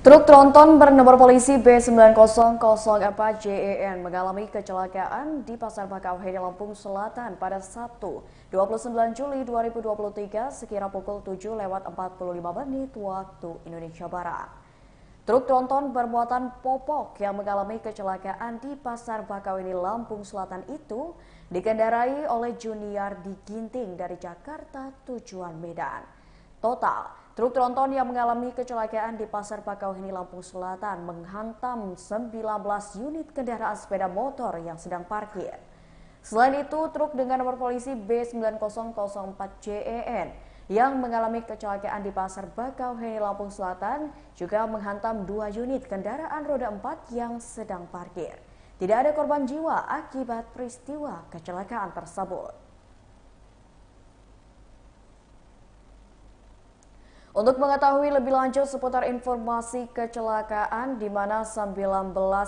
Truk tronton bernomor polisi B9004JEN mengalami kecelakaan di Pasar Bakauheni, Lampung Selatan pada Sabtu 29 Juli 2023 sekira pukul 7:45 waktu Indonesia Barat. Truk tronton bermuatan popok yang mengalami kecelakaan di Pasar Bakauheni, Lampung Selatan itu dikendarai oleh Juniardi Ginting dari Jakarta tujuan Medan. Total, truk tronton yang mengalami kecelakaan di Pasar Bakauheni, Lampung Selatan menghantam 19 unit kendaraan sepeda motor yang sedang parkir. Selain itu, truk dengan nomor polisi B9004JEN yang mengalami kecelakaan di Pasar Bakauheni, Lampung Selatan juga menghantam 2 unit kendaraan roda 4 yang sedang parkir. Tidak ada korban jiwa akibat peristiwa kecelakaan tersebut. Untuk mengetahui lebih lanjut seputar informasi kecelakaan di mana 19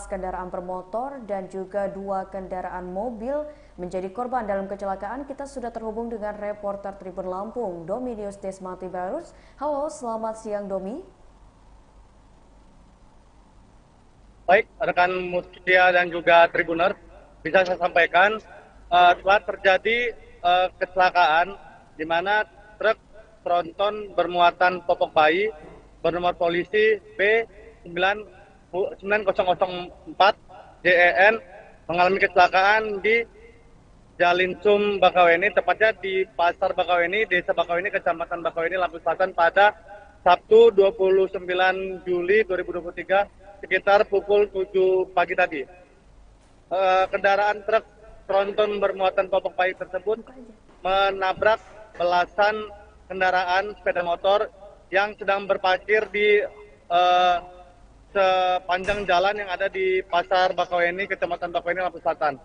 kendaraan bermotor dan juga 2 kendaraan mobil menjadi korban dalam kecelakaan, kita sudah terhubung dengan reporter Tribun Lampung, Dominius Desmatibarus. Halo, selamat siang Domi. Baik, rekan Mutia dan juga Tribuner, bisa saya sampaikan telah terjadi kecelakaan di mana truk tronton bermuatan popok bayi bernomor polisi B9004 JEN mengalami kecelakaan di Jalinsum Bakauheni, tepatnya di Pasar Bakauheni, Desa Bakauheni, Kecamatan Bakauheni, Lampung Selatan pada Sabtu 29 Juli 2023 sekitar pukul 7 pagi tadi. Kendaraan truk tronton bermuatan popok bayi tersebut menabrak belasan kendaraan sepeda motor yang sedang berparkir di sepanjang jalan yang ada di Pasar Bakauheni, Kecamatan Bakauheni, Lampung Selatan.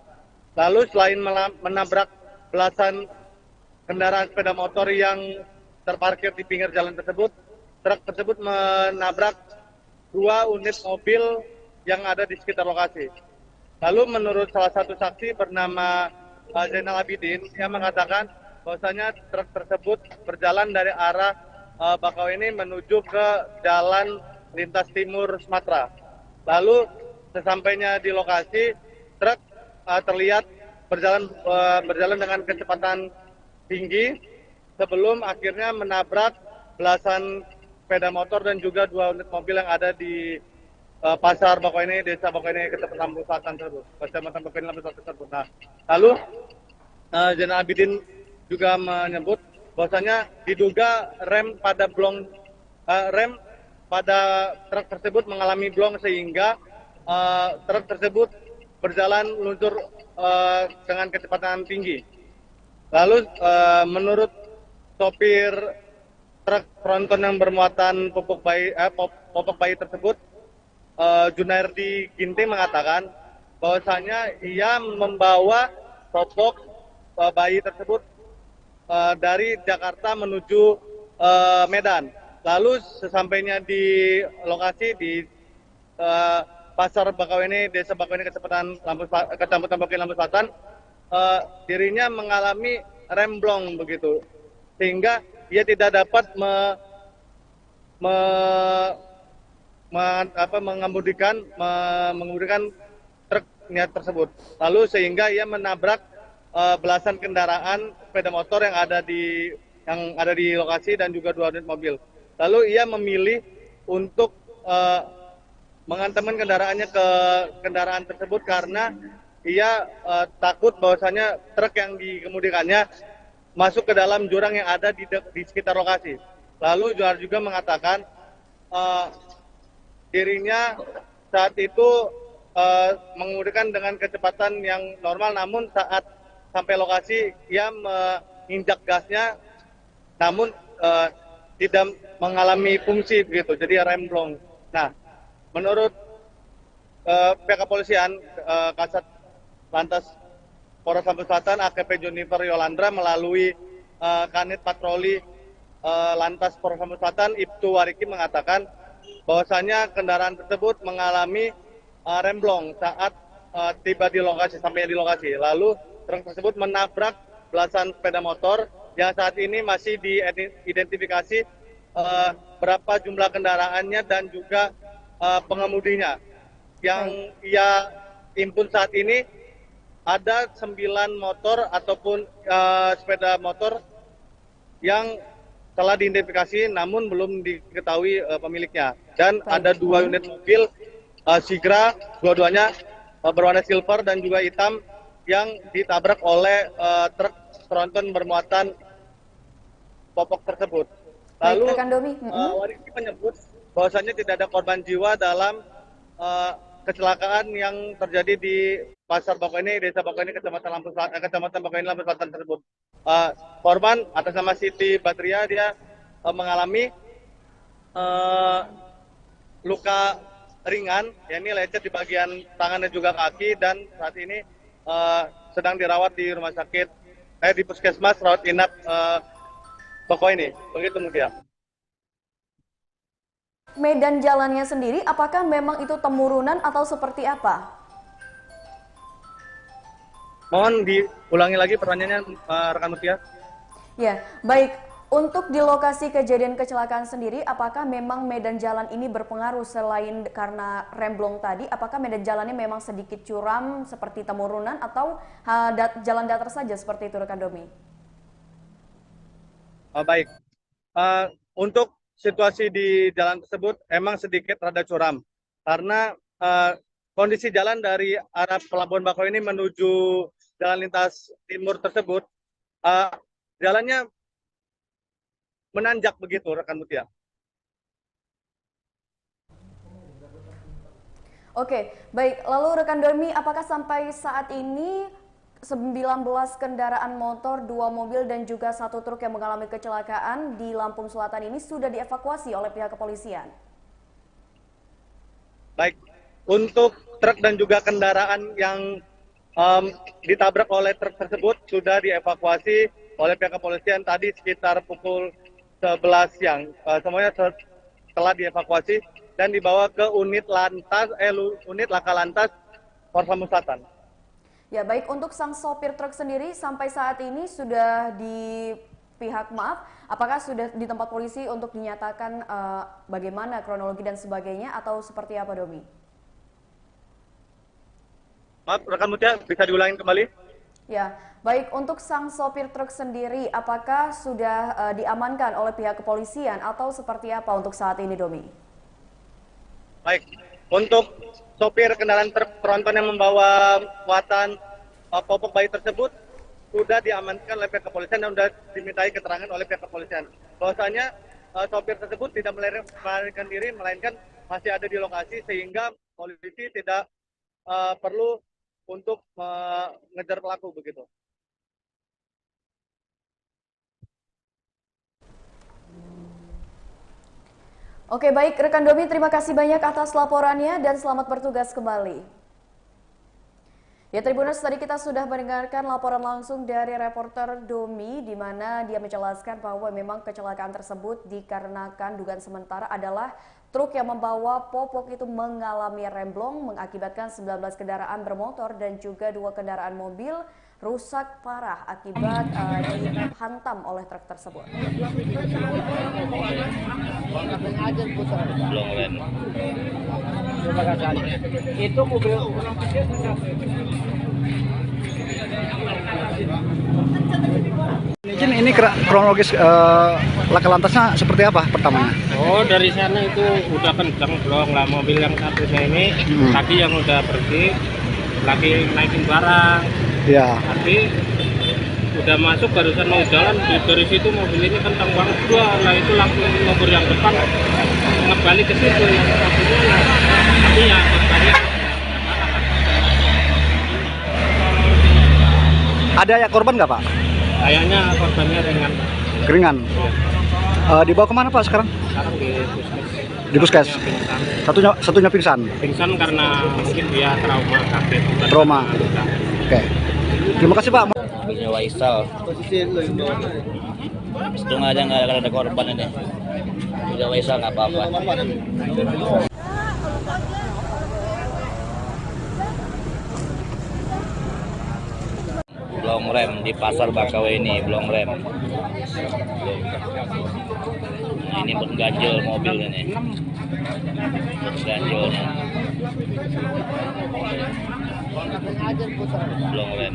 Lalu selain menabrak belasan kendaraan sepeda motor yang terparkir di pinggir jalan tersebut, truk tersebut menabrak 2 unit mobil yang ada di sekitar lokasi. Lalu menurut salah satu saksi bernama Zainal Abidin yang mengatakan bahwasanya truk tersebut berjalan dari arah Bakauheni menuju ke jalan lintas timur Sumatera. Lalu sesampainya di lokasi, truk terlihat berjalan dengan kecepatan tinggi sebelum akhirnya menabrak belasan sepeda motor dan juga 2 unit mobil yang ada di Pasar Bakauheni, Desa Bakauheni, Kecamatan Lampung Selatan tersebut. Kecamatan Bakauheni, Lampung Selatan tersebut. Nah, lalu Zainal Abidin juga menyebut bahwasanya diduga rem pada truk tersebut mengalami blong sehingga truk tersebut berjalan meluncur dengan kecepatan tinggi. Lalu menurut sopir truk tronton yang bermuatan popok bayi tersebut, Junardi Ginting mengatakan bahwasanya ia membawa popok bayi tersebut dari Jakarta menuju Medan. Lalu sesampainya di lokasi di Pasar Bakauheni, Desa Bakauheni, Kecamatan Bakauheni, Lampung Selatan, dirinya mengalami remblong begitu, sehingga ia tidak dapat mengemudikan truknya tersebut. Lalu sehingga ia menabrak belasan kendaraan sepeda motor yang ada di lokasi dan juga 2 unit mobil. Lalu ia memilih untuk mengantarkan kendaraannya ke kendaraan tersebut karena ia takut bahwasanya truk yang dikemudikannya masuk ke dalam jurang yang ada di sekitar lokasi. Lalu juga mengatakan dirinya saat itu mengemudikan dengan kecepatan yang normal, namun saat sampai lokasi ia menginjak gasnya, namun tidak mengalami fungsi begitu, jadi remblong. Nah, menurut pihak kepolisian, Kasat Lantas Polres Lampung Selatan AKP Junifer Yolandra melalui Kanit Patroli Lantas Polres Lampung Selatan Ibtu Wariki mengatakan bahwasanya kendaraan tersebut mengalami remblong saat tiba di lokasi, sampai di lokasi. Lalu truk tersebut menabrak belasan sepeda motor yang saat ini masih diidentifikasi berapa jumlah kendaraannya dan juga pengemudinya. Yang ia impun saat ini ada 9 motor ataupun sepeda motor yang telah diidentifikasi namun belum diketahui pemiliknya. Dan ada 2 unit mobil Sigra, dua-duanya berwarna silver dan juga hitam yang ditabrak oleh truk tronton bermuatan popok tersebut. Lalu Warisi menyebut bahwasannya tidak ada korban jiwa dalam kecelakaan yang terjadi di Pasar Bakauheni, Desa Bakauheni, Kecamatan Bakauheni, Lampung Selatan tersebut. Korban atas nama Siti Badria, dia mengalami luka ringan, yakni lecet di bagian tangan dan juga kaki, dan saat ini sedang dirawat di rumah sakit, di puskesmas rawat inap Bakauheni. Begitu Mutia. Medan jalannya sendiri, apakah memang itu temurunan atau seperti apa? Mohon diulangi lagi pertanyaannya, rekan Mutia. Ya, baik. Untuk di lokasi kejadian kecelakaan sendiri, apakah memang medan jalan ini berpengaruh selain karena remblong tadi? Apakah medan jalannya memang sedikit curam seperti temurunan atau jalan datar saja seperti itu, rekan Domi? Baik. Untuk situasi di jalan tersebut emang sedikit rada curam karena kondisi jalan dari arah Pelabuhan Bakauheni menuju jalan lintas timur tersebut jalannya menanjak begitu, rekan Mutia. Oke, baik. Lalu rekan Domi, apakah sampai saat ini 19 kendaraan motor, 2 mobil dan juga 1 truk yang mengalami kecelakaan di Lampung Selatan ini sudah dievakuasi oleh pihak kepolisian? Baik, untuk truk dan juga kendaraan yang ditabrak oleh truk tersebut sudah dievakuasi oleh pihak kepolisian tadi sekitar pukul 11 siang. Semuanya telah dievakuasi dan dibawa ke unit Laka Lantas Polres Lampung Selatan. Ya, baik. Untuk sang sopir truk sendiri sampai saat ini sudah di pihak apakah sudah di tempat polisi untuk dinyatakan bagaimana kronologi dan sebagainya atau seperti apa, Domi? Maaf, rekan Mutia, bisa diulangin kembali? Ya, baik. Untuk sang sopir truk sendiri, apakah sudah diamankan oleh pihak kepolisian atau seperti apa untuk saat ini, Domi? Baik, untuk sopir kendaraan truk tronton yang membawa muatan popok bayi tersebut sudah diamankan oleh pihak kepolisian dan sudah dimintai keterangan oleh pihak kepolisian. Bahwasanya sopir tersebut tidak melarikan diri, melainkan masih ada di lokasi sehingga polisi tidak perlu untuk mengejar pelaku begitu. Oke, baik rekan Domi, terima kasih banyak atas laporannya dan selamat bertugas kembali. Ya, Tribuners, tadi kita sudah mendengarkan laporan langsung dari reporter Domi di mana dia menjelaskan bahwa memang kecelakaan tersebut dikarenakan dugaan sementara adalah truk yang membawa popok itu mengalami remblong mengakibatkan 19 kendaraan bermotor dan juga 2 kendaraan mobil rusak parah akibat dihantam oleh truk tersebut. Itu mobil ini kronologis laka lantasnya seperti apa pertamanya? Oh, dari sana itu udah kencang blong lah mobil yang satunya ini. Tadi yang udah pergi lagi naikin barang. Ya. Tapi udah masuk barusan mau jalan dari situ mobil ini kencang banget dua. Lah itu langsung mobil yang depan ngebalik ke situ yang satunya. Tapi ya korbannya ada ya korban nggak Pak? kayaknya korbannya ringan. Ringan. Dibawa kemana Pak sekarang? Sekarang Di puskes. Satunya pingsan. Pingsan karena mungkin dia trauma kaget. Trauma. Oke. Terima kasih Pak. Mobilnya Waisal. Untung aja nggak ada korban ini. Mobilnya Waisal nggak apa-apa. Belum rem di Pasar Bakauheni, belum rem. Nah, ini mengganjel mobil ini. Ganjil. Belum rem.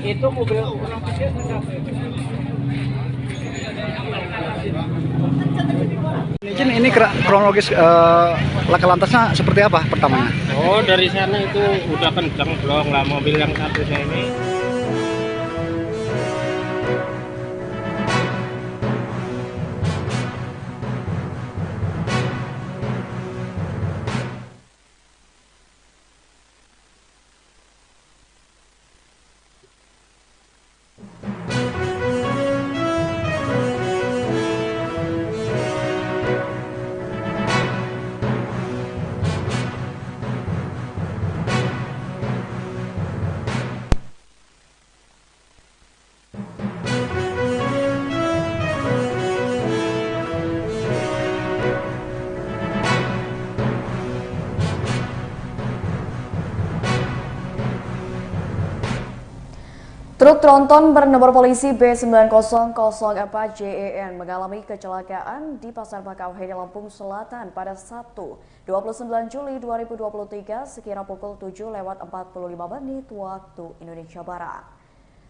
Itu mobil Izin, ini kronologis laka lantasnya seperti apa pertamanya? oh dari sana itu udah kencang blong lah mobil yang satunya ini. Truk tronton bernomor polisi B9004JEN mengalami kecelakaan di Pasar Bakauheni, Lampung Selatan pada Sabtu 29 Juli 2023 sekira pukul 7:45 waktu Indonesia Barat.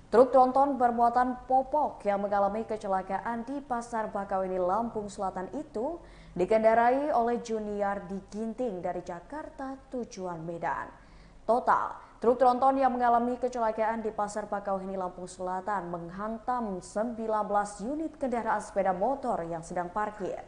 Truk tronton bermuatan popok yang mengalami kecelakaan di Pasar Bakauheni, Lampung Selatan itu dikendarai oleh Junior di Ginting dari Jakarta tujuan Medan. Total, truk tronton yang mengalami kecelakaan di Pasar Bakauheni, Lampung Selatan menghantam 19 unit kendaraan sepeda motor yang sedang parkir.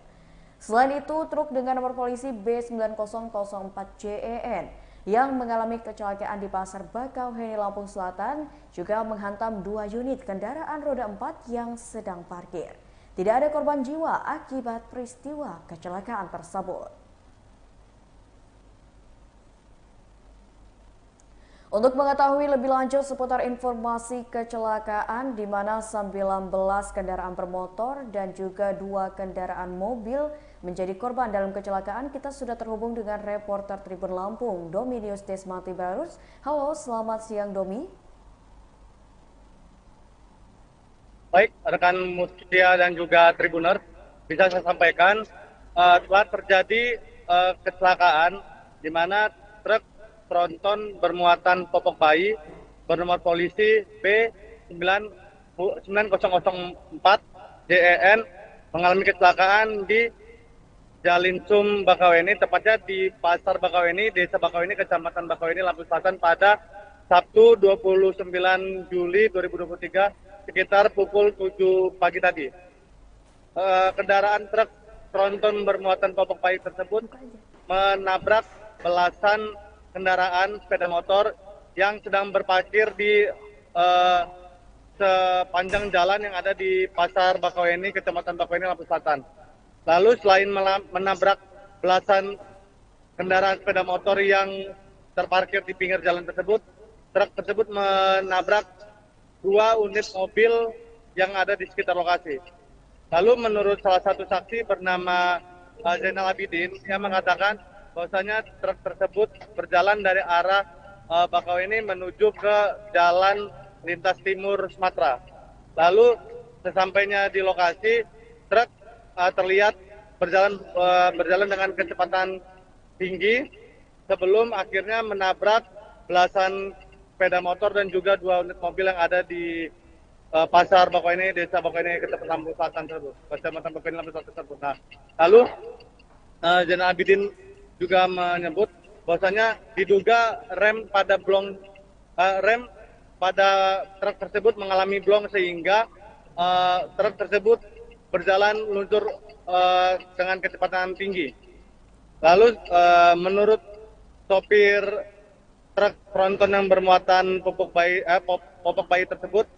Selain itu, truk dengan nomor polisi B9004JEN yang mengalami kecelakaan di Pasar Bakauheni, Lampung Selatan juga menghantam 2 unit kendaraan roda 4 yang sedang parkir. Tidak ada korban jiwa akibat peristiwa kecelakaan tersebut. Untuk mengetahui lebih lanjut seputar informasi kecelakaan di mana 19 kendaraan bermotor dan juga 2 kendaraan mobil menjadi korban dalam kecelakaan, kita sudah terhubung dengan reporter Tribun Lampung, Dominius Desmati Barus. Halo, selamat siang Domi. Baik, rekan Mustia dan juga Tribuner, bisa saya sampaikan telah terjadi kecelakaan di mana truk tronton bermuatan popok bayi bernomor polisi B9004 JEN mengalami kecelakaan di Jalinsum Bakauheni, tepatnya di Pasar Bakauheni, Desa Bakauheni, Kecamatan Bakauheni, Lampung Selatan pada Sabtu 29 Juli 2023 sekitar pukul 7 pagi tadi. Kendaraan truk tronton bermuatan popok bayi tersebut menabrak belasan kendaraan sepeda motor yang sedang berparkir di sepanjang jalan yang ada di Pasar Bakauheni, Kecamatan Bakauheni, Lampung Selatan. Lalu selain menabrak belasan kendaraan sepeda motor yang terparkir di pinggir jalan tersebut, truk tersebut menabrak 2 unit mobil yang ada di sekitar lokasi. Lalu menurut salah satu saksi bernama Zainal Abidin, yang mengatakan bahwasanya truk tersebut berjalan dari arah Bakauheni menuju ke jalan lintas timur Sumatera. Lalu sesampainya di lokasi, truk terlihat berjalan dengan kecepatan tinggi sebelum akhirnya menabrak belasan sepeda motor dan juga 2 unit mobil yang ada di Pasar Bakauheni, Desa Bakauheni, Kecamatan Lampung Selatan tersebut. Kecamatan Bakauheni, Lampung Selatan tersebut. Nah, lalu Zainal Abidin juga menyebut bahwasanya diduga rem pada truk tersebut mengalami blong sehingga truk tersebut berjalan meluncur dengan kecepatan tinggi. Lalu menurut sopir truk tronton yang bermuatan popok bayi tersebut,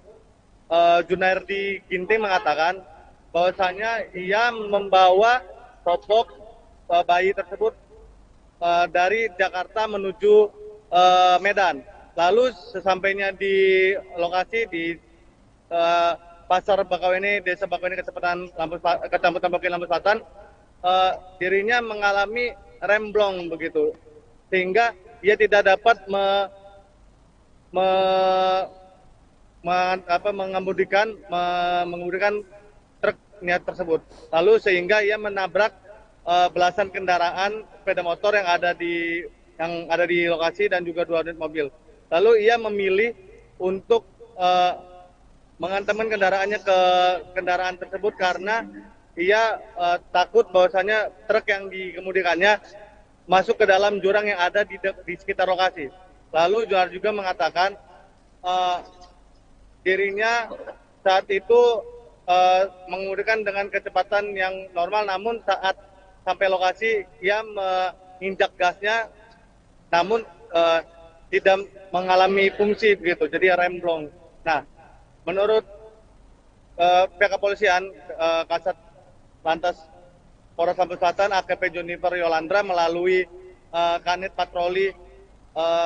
Junardi Ginting mengatakan bahwasanya ia membawa popok bayi tersebut dari Jakarta menuju Medan. Lalu sesampainya di lokasi di Pasar Bakauheni, Desa Bakauheni, Kecamatan Bakauheni, Lampung Selatan, dirinya mengalami remblong begitu, sehingga ia tidak dapat mengemudikan truk niat tersebut. Lalu sehingga ia menabrak belasan kendaraan sepeda motor yang ada di lokasi dan juga 2 unit mobil. Lalu ia memilih untuk mengantarkan kendaraannya ke kendaraan tersebut karena ia takut bahwasanya truk yang dikemudikannya masuk ke dalam jurang yang ada di sekitar lokasi. Lalu juga mengatakan dirinya saat itu mengemudikan dengan kecepatan yang normal, namun saat sampai lokasi ia menginjak gasnya, namun tidak mengalami fungsi begitu, jadi remblong. Nah, menurut pihak kepolisian, Kasat Lantas Polres Lampung Selatan AKP Junifer Yolandra melalui Kanit Patroli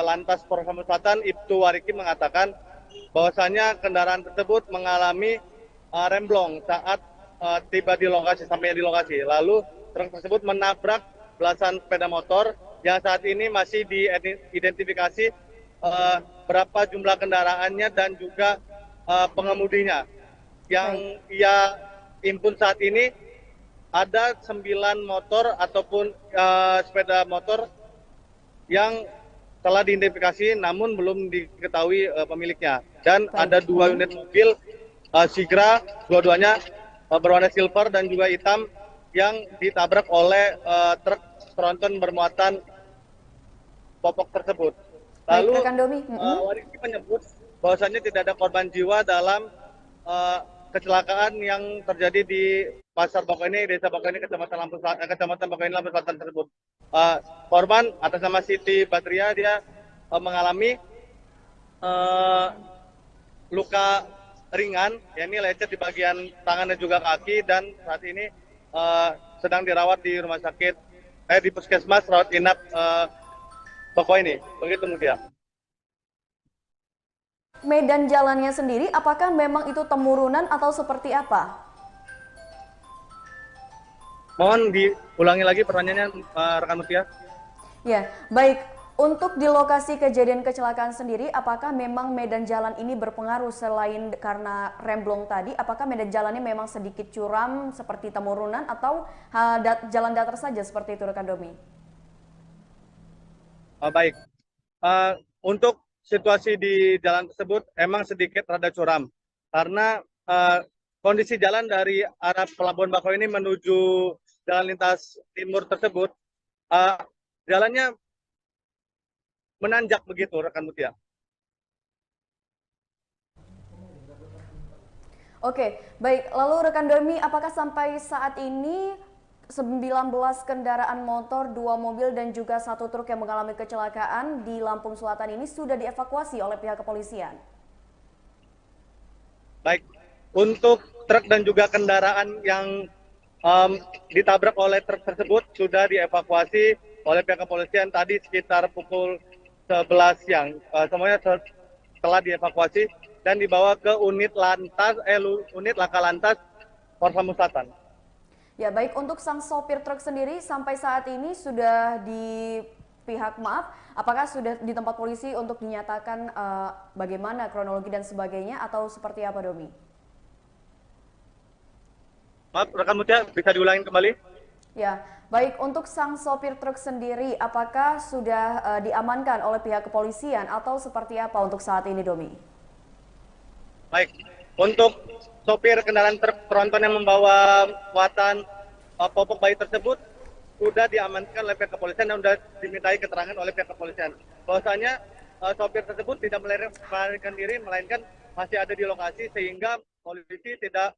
Lantas Polres Lampung Selatan Ibtu Wariki mengatakan bahwasanya kendaraan tersebut mengalami remblong saat tiba di lokasi, sampai di lokasi. Lalu truk tersebut menabrak belasan sepeda motor yang saat ini masih diidentifikasi berapa jumlah kendaraannya dan juga pengemudinya. Yang ia impun saat ini ada 9 motor ataupun sepeda motor yang telah diidentifikasi namun belum diketahui pemiliknya. Dan ada 2 unit mobil Sigra, dua-duanya berwarna silver dan juga hitam yang ditabrak oleh truk tronton bermuatan popok tersebut. Lalu Wariki menyebut bahwasannya tidak ada korban jiwa dalam kecelakaan yang terjadi di Pasar Bakoeni, Desa Bakoeni, Kecamatan Bakoeni, Lampung Selatan tersebut. Korban atas nama Siti Badria, dia mengalami luka ringan, yakni lecet di bagian tangan dan juga kaki, dan saat ini sedang dirawat di rumah sakit, di puskesmas rawat inap Bakoeni. Begitu Mutia. Medan jalannya sendiri, apakah memang itu temurunan atau seperti apa? Mohon diulangi lagi pertanyaannya, rekan Mutia. Ya, baik. Untuk di lokasi kejadian kecelakaan sendiri, apakah memang medan jalan ini berpengaruh selain karena remblong tadi? Apakah medan jalannya memang sedikit curam seperti temurunan atau jalan datar saja seperti itu, rekan Domi? Baik. Untuk situasi di jalan tersebut emang sedikit rada curam karena kondisi jalan dari arah Pelabuhan Bakoeni menuju jalan lintas timur tersebut jalannya menanjak begitu, rekan Mutia. Oke, baik. Lalu rekan Domi, apakah sampai saat ini 19 kendaraan motor, 2 mobil dan juga 1 truk yang mengalami kecelakaan di Lampung Selatan ini sudah dievakuasi oleh pihak kepolisian? Baik, untuk truk dan juga kendaraan yang ditabrak oleh truk tersebut sudah dievakuasi oleh pihak kepolisian tadi sekitar pukul 11 siang. Semuanya telah dievakuasi dan dibawa ke unit Laka Lantas Polres Lampung Selatan. Ya, baik. Untuk sang sopir truk sendiri sampai saat ini sudah di pihak apakah sudah di tempat polisi untuk dinyatakan bagaimana kronologi dan sebagainya atau seperti apa, Domi? Maaf, rekan Mutia, bisa diulangi kembali? Ya, baik. Untuk sang sopir truk sendiri, apakah sudah diamankan oleh pihak kepolisian atau seperti apa untuk saat ini, Domi? Baik, untuk sopir kendaraan truk tronton yang membawa muatan popok bayi tersebut sudah diamankan oleh pihak kepolisian dan sudah dimintai keterangan oleh pihak kepolisian. Bahwasanya sopir tersebut tidak melarikan diri, melainkan masih ada di lokasi sehingga polisi tidak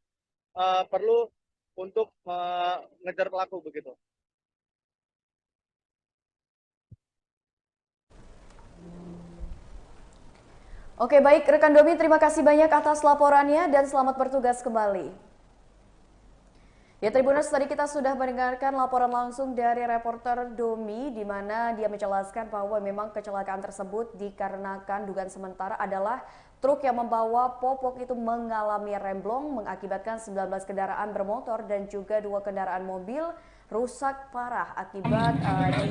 perlu untuk mengejar pelaku begitu. Oke, baik rekan Domi, terima kasih banyak atas laporannya dan selamat bertugas kembali. Ya, Tribuners, tadi kita sudah mendengarkan laporan langsung dari reporter Domi di mana dia menjelaskan bahwa memang kecelakaan tersebut dikarenakan dugaan sementara adalah truk yang membawa popok itu mengalami remblong mengakibatkan 19 kendaraan bermotor dan juga 2 kendaraan mobil rusak parah akibat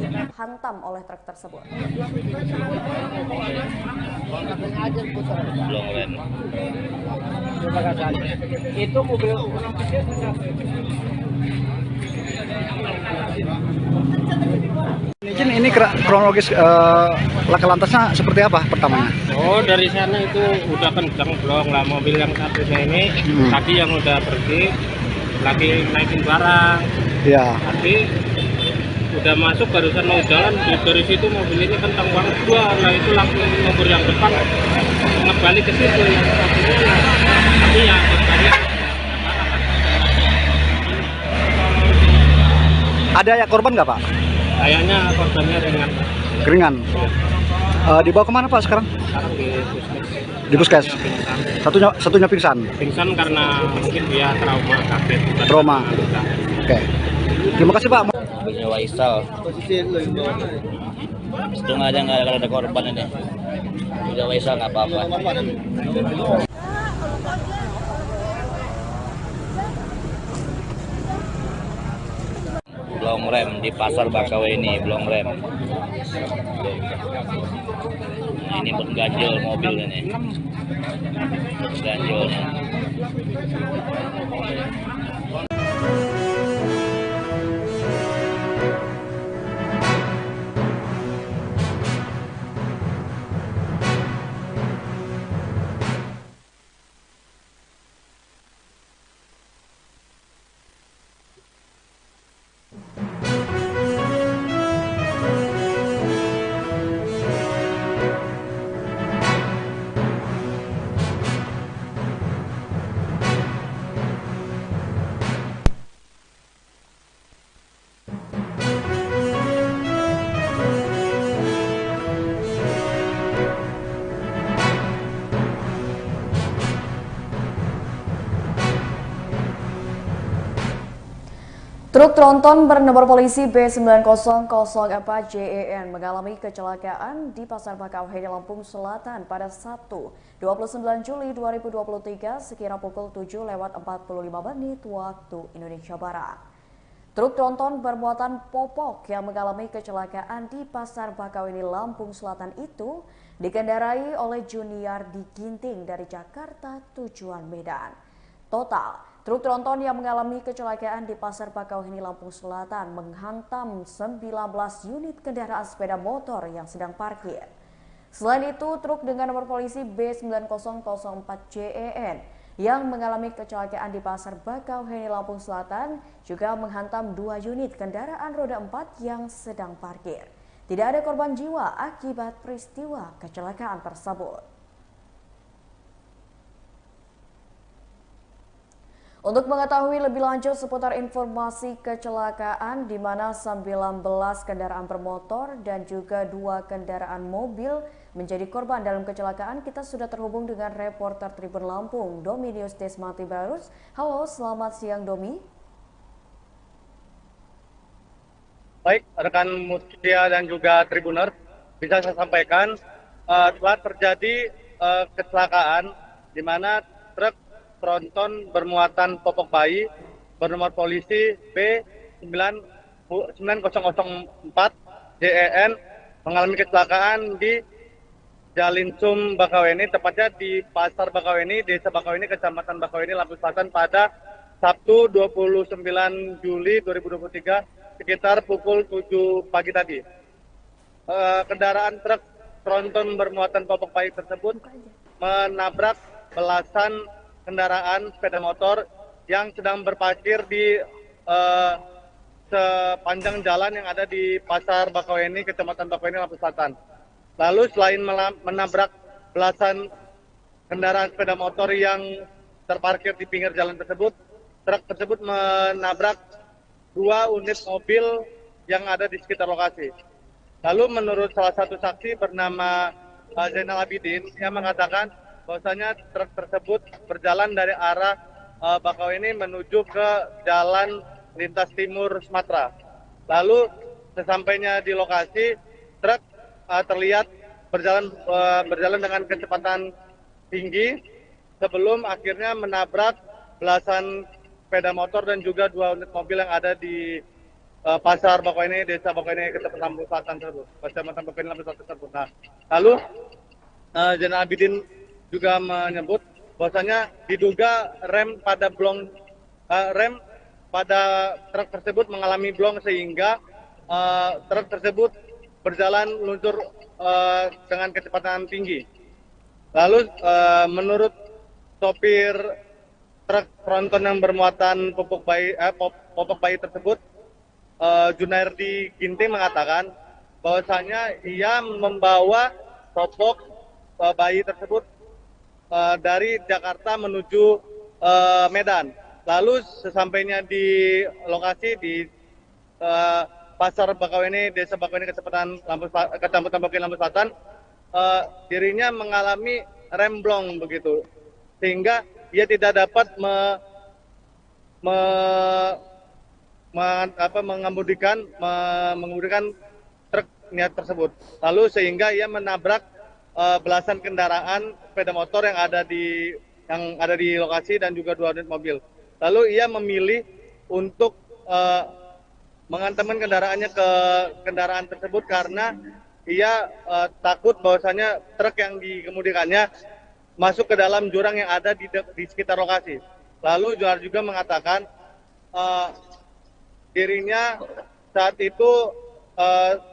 dihantam oleh truk tersebut. Belum rem. Itu mobil Izin, ini kronologis laka lantasnya seperti apa pertamanya? Oh, dari sana itu udah kencang blong lah, mobil yang satunya ini tadi yang udah pergi lagi naikin barang. Ya. Tapi udah masuk barusan mau jalan dari situ mobil ini kencang banget dua, lah itu langsung nomor yang depan ngebalik ke situ yang satunya. Tapi ya korbannya Ada ya korban nggak Pak? kayaknya korbannya ringan. Keringan. Dibawa kemana Pak sekarang? Sekarang Di puskes. Satunya pingsan. Pingsan karena mungkin dia trauma kaget. Trauma. Oke. Terima kasih Pak. Mobilnya Waisal. Untung aja nggak ada korban ini. Udah Waisal nggak apa-apa. Belum rem di pasar Bakauheni, belum rem. Nah, ini berganjil mobil ini. Ganjilnya. Truk tronton bernomor polisi B9004JEN mengalami kecelakaan di Pasar Bakauheni, Lampung Selatan pada Sabtu 29 Juli 2023 sekira pukul 7:45 waktu Indonesia Barat. Truk tronton bermuatan popok yang mengalami kecelakaan di Pasar Bakauheni, Lampung Selatan itu dikendarai oleh Juniardi Ginting dari Jakarta tujuan Medan. Total, truk tronton yang mengalami kecelakaan di Pasar Bakauheni, Lampung Selatan menghantam 19 unit kendaraan sepeda motor yang sedang parkir. Selain itu, truk dengan nomor polisi B9004JEN yang mengalami kecelakaan di Pasar Bakauheni, Lampung Selatan juga menghantam 2 unit kendaraan roda 4 yang sedang parkir. Tidak ada korban jiwa akibat peristiwa kecelakaan tersebut. Untuk mengetahui lebih lanjut seputar informasi kecelakaan di mana 19 kendaraan bermotor dan juga 2 kendaraan mobil menjadi korban dalam kecelakaan, kita sudah terhubung dengan reporter Tribun Lampung, Domi News Desmati Barus. Halo, selamat siang Domi. Baik, rekan Mustia dan juga Tribuners, bisa saya sampaikan telah terjadi kecelakaan di mana truk tronton bermuatan popok bayi bernomor polisi B9004 JEN mengalami kecelakaan di Jalinsum Bakauheni, tepatnya di Pasar Bakauheni, Desa Bakauheni, Kecamatan Bakauheni, Lampung Selatan pada Sabtu 29 Juli 2023 sekitar pukul 7 pagi tadi. Kendaraan truk tronton bermuatan popok bayi tersebut menabrak belasan kendaraan sepeda motor yang sedang berparkir di sepanjang jalan yang ada di Pasar Bakauheni, Kecamatan Bakauheni, Lampung Selatan. Lalu selain menabrak belasan kendaraan sepeda motor yang terparkir di pinggir jalan tersebut, truk tersebut menabrak 2 unit mobil yang ada di sekitar lokasi. Lalu menurut salah satu saksi bernama Zainal Abidin yang mengatakan bahwasanya truk tersebut berjalan dari arah Bakauheni menuju ke jalan lintas timur Sumatera. Lalu sesampainya di lokasi, truk terlihat berjalan dengan kecepatan tinggi sebelum akhirnya menabrak belasan sepeda motor dan juga 2 unit mobil yang ada di Pasar Bakauheni, Desa Bakauheni, Kecamatan Lampung Selatan tersebut. Kecamatan Bakauheni Lampung Selatan tersebut. Nah, lalu Zainal Abidin juga menyebut bahwasanya diduga rem pada truk tersebut mengalami blong sehingga truk tersebut berjalan meluncur dengan kecepatan tinggi. Lalu menurut sopir truk tronton yang bermuatan popok bayi tersebut, Junairdi Ginting mengatakan bahwasanya ia membawa popok bayi tersebut dari Jakarta menuju Medan. Lalu sesampainya di lokasi di Pasar Bakauheni, Desa Bakauheni, Kecamatan Bakauheni Lampung Selatan, dirinya mengalami remblong begitu, sehingga ia tidak dapat mengemudikan truk niat tersebut. Lalu sehingga ia menabrak belasan kendaraan sepeda motor yang ada di lokasi dan juga 2 unit mobil. Lalu ia memilih untuk mengantarkan kendaraannya ke kendaraan tersebut karena ia takut bahwasanya truk yang dikemudikannya masuk ke dalam jurang yang ada di sekitar lokasi. Lalu Johar juga mengatakan dirinya saat itu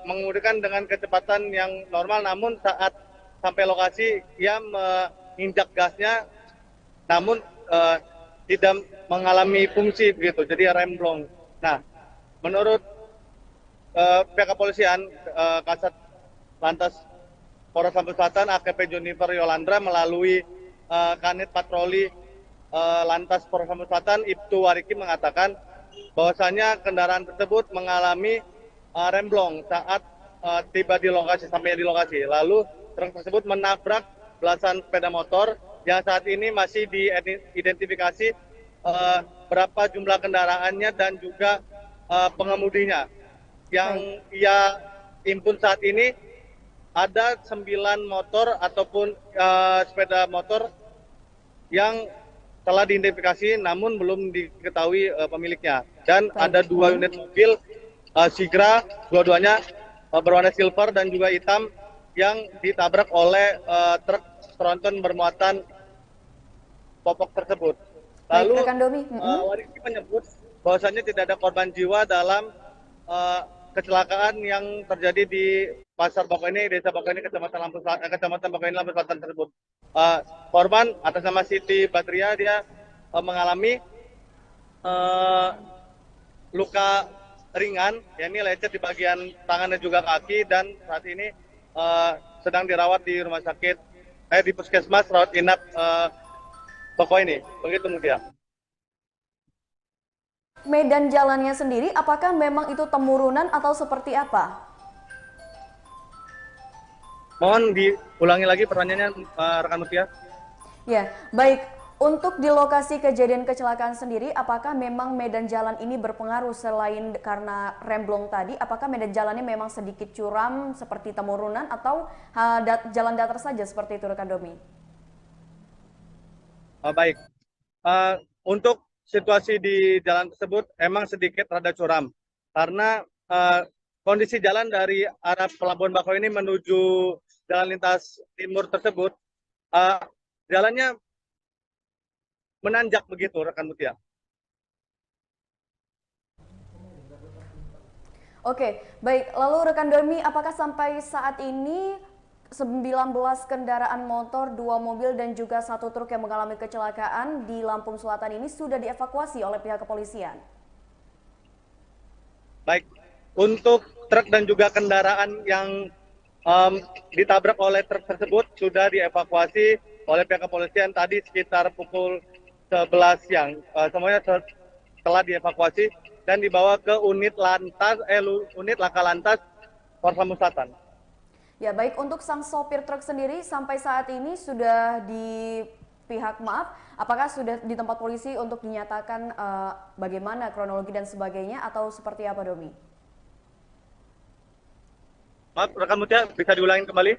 mengemudikan dengan kecepatan yang normal, namun saat sampai lokasi ia menginjak gasnya, namun tidak mengalami fungsi begitu, jadi remblong. Nah, menurut pihak kepolisian, Kasat Lantas Polres Lampung Selatan AKP Junifer Yolandra melalui Kanit Patroli Lantas Polres Lampung Selatan Ibtu Wariki mengatakan bahwasanya kendaraan tersebut mengalami remblong saat tiba di lokasi, sampai di lokasi. Lalu truk tersebut menabrak belasan sepeda motor yang saat ini masih diidentifikasi berapa jumlah kendaraannya dan juga pengemudinya. Yang ia impun saat ini ada 9 motor ataupun sepeda motor yang telah diidentifikasi namun belum diketahui pemiliknya. Dan ada 2 unit mobil Sigra, dua-duanya berwarna silver dan juga hitam, yang ditabrak oleh truk tronton bermuatan popok tersebut. Lalu Wariki menyebut bahwasanya tidak ada korban jiwa dalam kecelakaan yang terjadi di Pasar Bakauheni, Desa Bakauheni, Kecamatan Bakauheni Lampung Selatan tersebut. Korban atas nama Siti Badria, dia mengalami luka ringan, yakni lecet di bagian tangan dan juga kaki, dan saat ini sedang dirawat di rumah sakit, di puskesmas rawat inap Bakauheni. Begitu Mutia. Medan jalannya sendiri, apakah memang itu temurunan atau seperti apa? Mohon diulangi lagi pertanyaannya, rekan Mutia. Ya, baik. Untuk di lokasi kejadian kecelakaan sendiri, apakah memang medan jalan ini berpengaruh selain karena remblong tadi? Apakah medan jalannya memang sedikit curam seperti temurunan atau jalan datar saja seperti itu, rekan Domi? Baik. Untuk situasi di jalan tersebut emang sedikit rada curam karena kondisi jalan dari arah Pelabuhan Bakauheni menuju jalan lintas timur tersebut, jalannya menanjak begitu, rekan Mutia. Oke, baik. Lalu rekan Domi, apakah sampai saat ini 19 kendaraan motor, 2 mobil dan juga 1 truk yang mengalami kecelakaan di Lampung Selatan ini sudah dievakuasi oleh pihak kepolisian? Baik, untuk truk dan juga kendaraan yang ditabrak oleh truk tersebut sudah dievakuasi oleh pihak kepolisian tadi sekitar pukul 11 siang. Semuanya telah dievakuasi dan dibawa ke unit Laka Lantas Polres Lampung Selatan. Ya, baik. Untuk sang sopir truk sendiri sampai saat ini sudah apakah sudah di tempat polisi untuk dinyatakan bagaimana kronologi dan sebagainya atau seperti apa, Domi? Maaf, rekan Mutia, bisa diulangi kembali?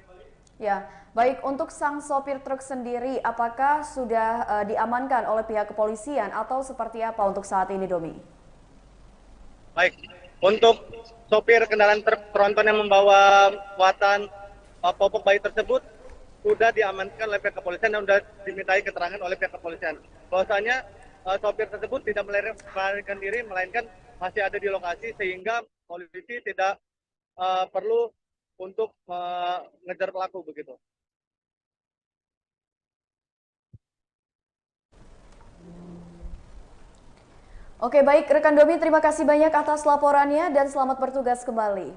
Ya, baik. Untuk sang sopir truk sendiri, apakah sudah diamankan oleh pihak kepolisian atau seperti apa untuk saat ini, Domi? Baik, Untuk sopir kendaraan truk tronton yang membawa muatan popok bayi tersebut sudah diamankan oleh pihak kepolisian dan sudah dimintai keterangan oleh pihak kepolisian. Bahwasanya sopir tersebut tidak melarikan diri, melainkan masih ada di lokasi sehingga polisi tidak perlu untuk mengejar pelaku begitu. Oke, baik rekan Domi, terima kasih banyak atas laporannya dan selamat bertugas kembali.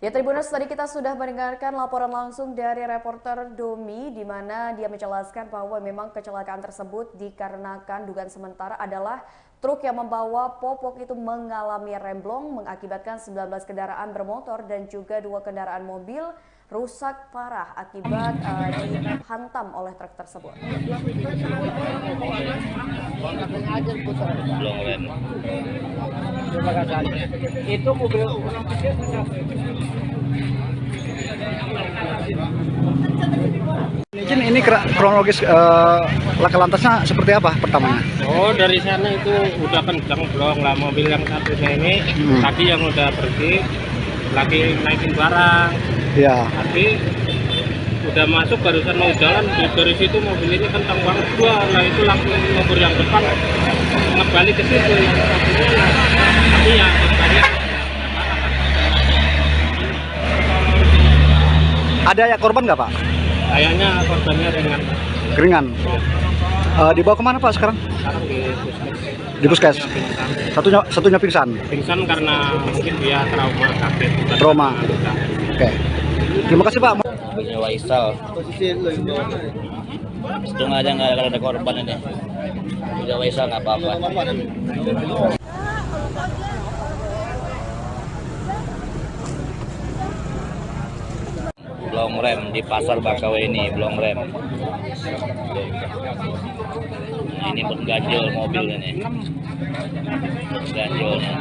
Ya Tribuners, tadi kita sudah mendengarkan laporan langsung dari reporter Domi di mana dia menjelaskan bahwa memang kecelakaan tersebut dikarenakan dugaan sementara adalah truk yang membawa popok itu mengalami remblong mengakibatkan 19 kendaraan bermotor dan juga 2 kendaraan mobil rusak parah akibat dihantam oleh truk tersebut. Belum rem. Itu mobil Ini kronologis laka lantasnya seperti apa pertamanya? Oh, dari sana itu udah kencang blong lah mobil yang satunya ini. Tadi yang udah pergi lagi naikin barang. Ya. Tapi udah masuk barusan mau jalan dari situ mobil ini kencang banget gua lah itu langsung ngebur yang depan ngebalik ke situ yang satunya lah. Tapi ya korbannya Ada ya korban nggak Pak? kayaknya korbannya ringan. Ringan. Dibawa kemana Pak sekarang? Sekarang Di puskes. Satunya pingsan. Pingsan karena mungkin dia trauma kaget. Trauma. Oke. Terima kasih Pak. Mobilnya Waisal. Untung aja nggak ada korban ini. Mobilnya Waisal nggak apa-apa. Belum rem di pasar Bakauheni, belum rem. Nah, ini pengganjol mobil ini. Ganjolnya.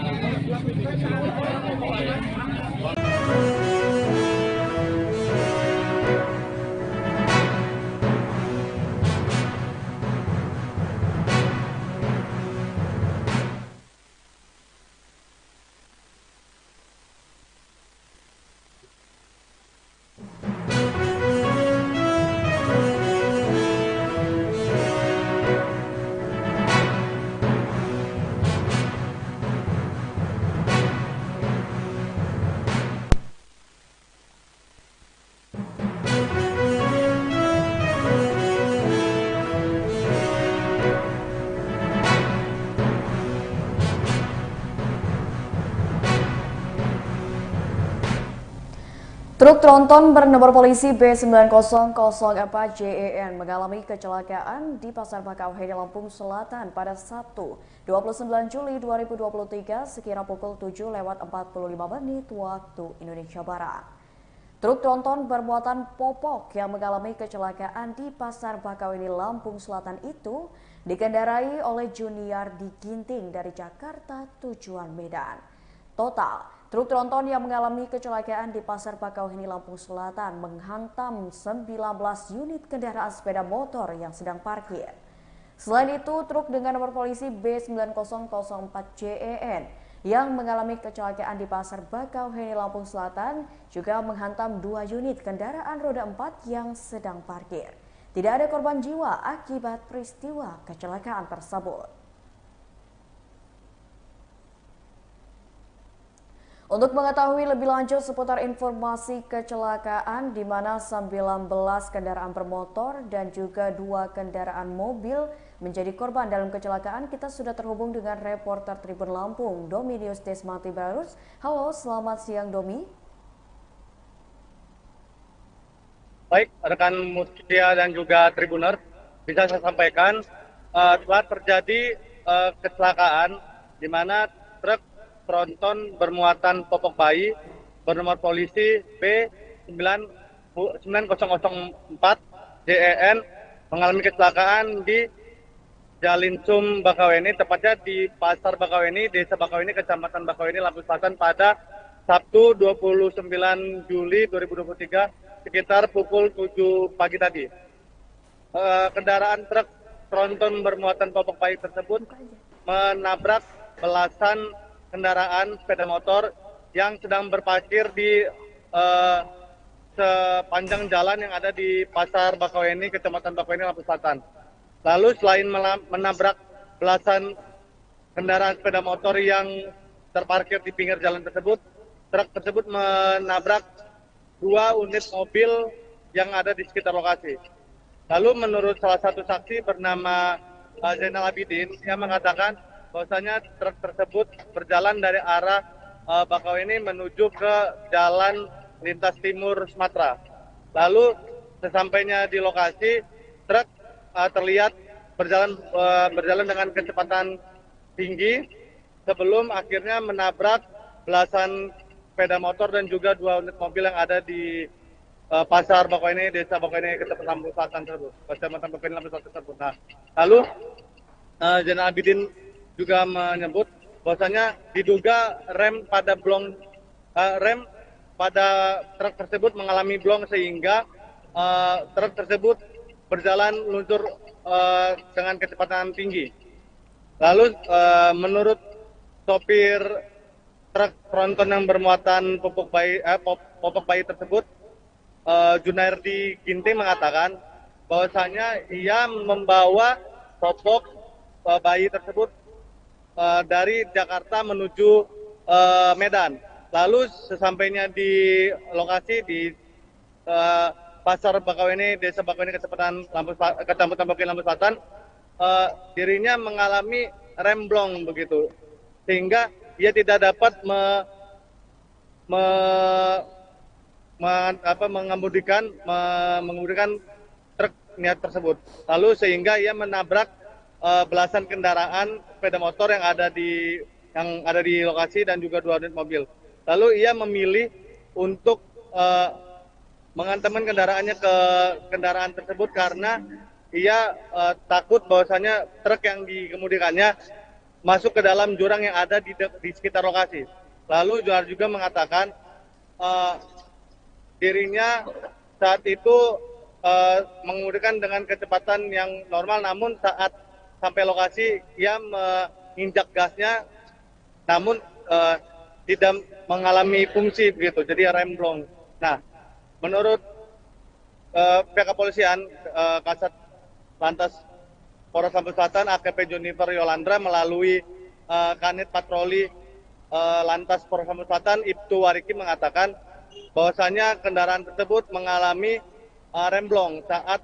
Truk tronton bernomor polisi B9004JEN mengalami kecelakaan di Pasar Bakauheni, Lampung Selatan pada Sabtu 29 Juli 2023 sekira pukul 7:45 waktu Indonesia Barat. Truk tronton bermuatan popok yang mengalami kecelakaan di Pasar Bakauheni, Lampung Selatan itu dikendarai oleh Juniardi Ginting dari Jakarta tujuan Medan. Total, truk tronton yang mengalami kecelakaan di Pasar Bakauheni, Lampung Selatan menghantam 19 unit kendaraan sepeda motor yang sedang parkir. Selain itu, truk dengan nomor polisi B9004JEN yang mengalami kecelakaan di Pasar Bakauheni, Lampung Selatan juga menghantam 2 unit kendaraan roda 4 yang sedang parkir. Tidak ada korban jiwa akibat peristiwa kecelakaan tersebut. Untuk mengetahui lebih lanjut seputar informasi kecelakaan di mana 19 kendaraan bermotor dan juga 2 kendaraan mobil menjadi korban dalam kecelakaan, kita sudah terhubung dengan reporter Tribun Lampung, Domi News Desmati Barus. Halo, selamat siang Domi. Baik, rekan Mustia dan juga Tribuner, bisa saya sampaikan telah terjadi kecelakaan di mana truk tronton bermuatan popok bayi bernomor polisi B9004 JEN mengalami kecelakaan di Jalinsum Bakauheni, tepatnya di Pasar Bakauheni, Desa Bakauheni, Kecamatan Bakauheni, Lampung Selatan pada Sabtu 29 Juli 2023 sekitar pukul 7 pagi tadi. Kendaraan truk tronton bermuatan popok bayi tersebut menabrak belasan kendaraan sepeda motor yang sedang berparkir di sepanjang jalan yang ada di Pasar Bakauheni, Kecamatan Bakauheni, Lampung Selatan. Lalu selain menabrak belasan kendaraan sepeda motor yang terparkir di pinggir jalan tersebut, truk tersebut menabrak 2 unit mobil yang ada di sekitar lokasi. Lalu menurut salah satu saksi bernama Zainal Abidin, yang mengatakan bahwasanya truk tersebut berjalan dari arah Bakauheni menuju ke jalan lintas timur Sumatera. Lalu sesampainya di lokasi, truk terlihat berjalan dengan kecepatan tinggi sebelum akhirnya menabrak belasan sepeda motor dan juga 2 unit mobil yang ada di Pasar Bakauheni, Desa Bakauheni, Kecamatan Lampung Selatan tersebut. Kecamatan Bakauheni, Lampung Selatan tersebut. Nah, lalu Zainal Abidin juga menyebut bahwasanya diduga rem pada truk tersebut mengalami blong sehingga truk tersebut berjalan luncur dengan kecepatan tinggi. Lalu menurut sopir truk tronton yang bermuatan popok bayi tersebut, Junairdi Ginting mengatakan bahwasanya ia membawa popok bayi tersebut dari Jakarta menuju Medan. Lalu sesampainya di lokasi di Pasar Bakauheni, Desa Bakauheni, Kecamatan Bakauheni, Lampung Selatan, dirinya mengalami remblong begitu, sehingga ia tidak dapat mengemudikan truk niat tersebut. Lalu sehingga ia menabrak belasan kendaraan sepeda motor yang ada di lokasi dan juga 2 unit mobil. Lalu ia memilih untuk mengantarkan kendaraannya ke kendaraan tersebut karena ia takut bahwasanya truk yang dikemudikannya masuk ke dalam jurang yang ada di sekitar lokasi. Lalu Johar juga mengatakan dirinya saat itu mengemudikan dengan kecepatan yang normal, namun saat sampai lokasi ia menginjak gasnya, namun tidak mengalami fungsi begitu, jadi remblong. Nah, menurut pihak kepolisian, Kasat Lantas Polres Lampung Selatan AKP Junifer Yolandra melalui Kanit Patroli Lantas Polres Lampung Selatan Ibtu Wariki mengatakan bahwasanya kendaraan tersebut mengalami remblong saat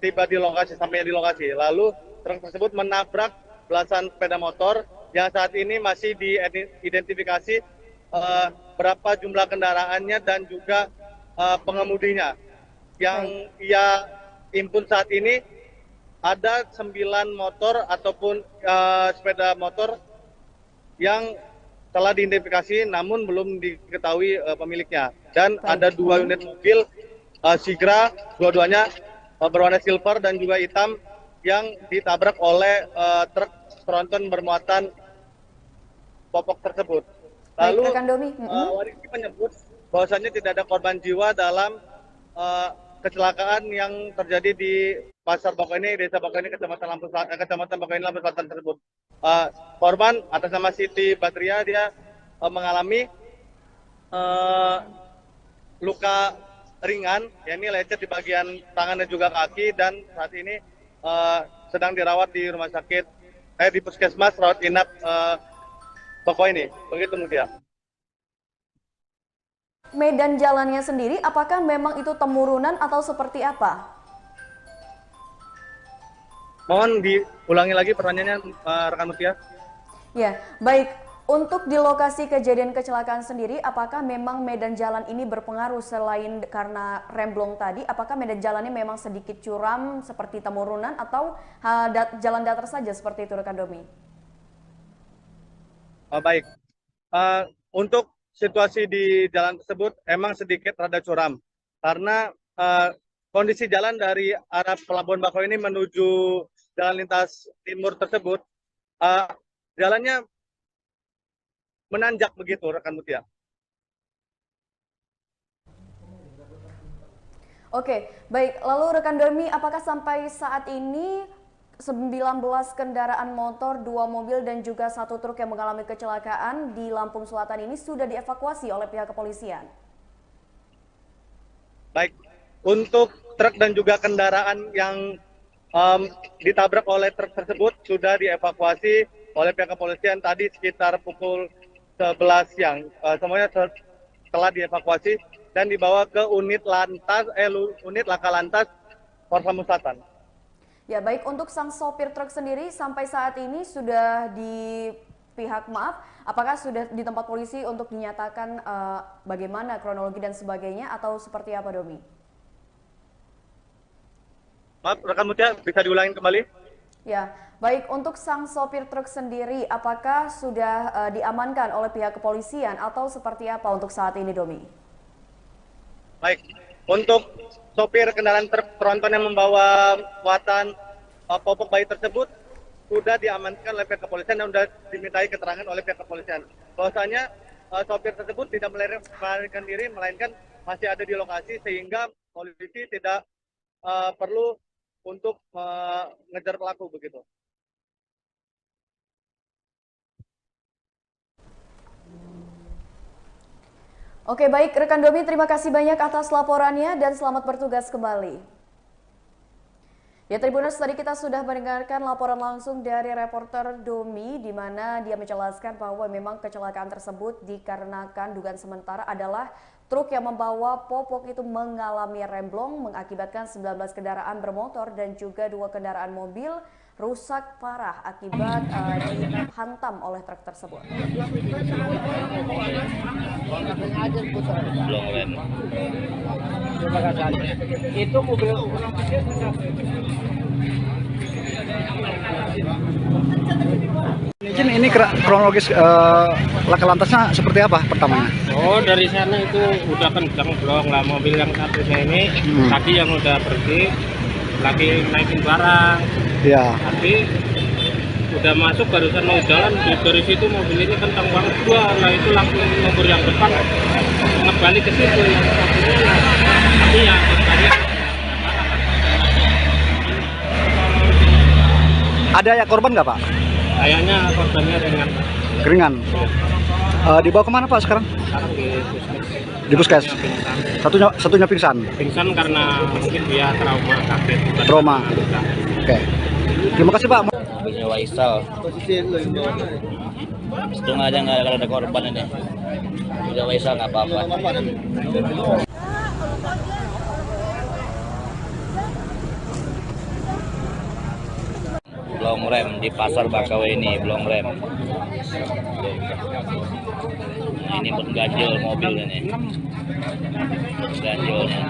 tiba di lokasi, sampai di lokasi. Lalu truk tersebut menabrak belasan sepeda motor yang saat ini masih diidentifikasi berapa jumlah kendaraannya dan juga pengemudinya. Yang ia impun saat ini ada 9 motor ataupun sepeda motor yang telah diidentifikasi namun belum diketahui pemiliknya. Dan ada 2 unit mobil Sigra, dua-duanya berwarna silver dan juga hitam, yang ditabrak oleh truk tronton bermuatan popok tersebut. Lalu Wariki menyebut bahwasanya tidak ada korban jiwa dalam kecelakaan yang terjadi di Pasar Bakauheni, Desa Bakauheni, Kecamatan Bakauheni, Lampung Selatan tersebut. Korban atas nama Siti Batria, dia mengalami luka ringan, yakni lecet di bagian tangan dan juga kaki, dan saat ini sedang dirawat di rumah sakit, di puskesmas rawat inap Bakauheni. Begitu Mutia. Medan jalannya sendiri, apakah memang itu temurunan atau seperti apa? Mohon diulangi lagi pertanyaannya, rekan Mutia. Ya, baik. Untuk di lokasi kejadian kecelakaan sendiri, apakah memang medan jalan ini berpengaruh selain karena remblong tadi? Apakah medan jalannya memang sedikit curam seperti temurunan atau jalan datar saja seperti itu, rekan Domi? Baik. Untuk situasi di jalan tersebut emang sedikit rada curam karena kondisi jalan dari arah Pelabuhan Bakauheni menuju jalan lintas timur tersebut, jalannya menanjak begitu, rekan Mutia. Oke, baik. Lalu rekan Domi, apakah sampai saat ini kendaraan motor, 2 mobil dan juga 1 truk yang mengalami kecelakaan di Lampung Selatan ini sudah dievakuasi oleh pihak kepolisian. Baik, untuk truk dan juga kendaraan yang ditabrak oleh truk tersebut sudah dievakuasi oleh pihak kepolisian tadi sekitar pukul 11 siang. Semuanya telah dievakuasi dan dibawa ke unit laka lantas Polres Lampung Selatan. Ya, baik, untuk sang sopir truk sendiri sampai saat ini sudah apakah sudah di tempat polisi untuk dinyatakan bagaimana kronologi dan sebagainya atau seperti apa, Domi? Maaf, rekan Mutia, bisa diulangin kembali? Ya, baik, untuk sang sopir truk sendiri apakah sudah diamankan oleh pihak kepolisian atau seperti apa untuk saat ini, Domi? Baik, untuk sopir kendaraan truk tronton yang membawa muatan popok bayi tersebut sudah diamankan oleh pihak kepolisian dan sudah dimintai keterangan oleh pihak kepolisian. Bahwasanya sopir tersebut tidak melarikan diri, melainkan masih ada di lokasi sehingga polisi tidak perlu untuk mengejar pelaku begitu. Oke, baik, rekan Domi, terima kasih banyak atas laporannya dan selamat bertugas kembali. Ya, Tribuners, tadi kita sudah mendengarkan laporan langsung dari reporter Domi di mana dia menjelaskan bahwa memang kecelakaan tersebut dikarenakan dugaan sementara adalah truk yang membawa popok itu mengalami remblong mengakibatkan 19 kendaraan bermotor dan juga 2 kendaraan mobil rusak parah akibat dihantam oleh truk tersebut. Belum rem. Itu mobil Ini kronologis laka lantasnya seperti apa pertamanya? Oh, dari sana itu udah kencang blong lah mobil yang satunya ini. Tadi yang udah pergi lagi naikin barang. Ya. Tapi udah masuk barusan mau jalan dari situ mobil ini kencang banget lah itu langsung nomor yang depan ngebalik ke situ yang satunya lah. Tapi ya tadi Ada ya korban nggak, Pak? kayaknya korbannya Ringan. Dibawa kemana, Pak, sekarang? sekarang Di puskes. Satunya pingsan. Pingsan karena mungkin dia trauma kaget. Trauma. Oke. Terima kasih, Pak. Mobilnya Waisal. Untung aja nggak ada korban ini. Mobilnya Waisal nggak apa-apa. Belum rem di pasar Bakauheni, belum rem. Nah, ini pun ganjil mobil ini. Ganjilnya.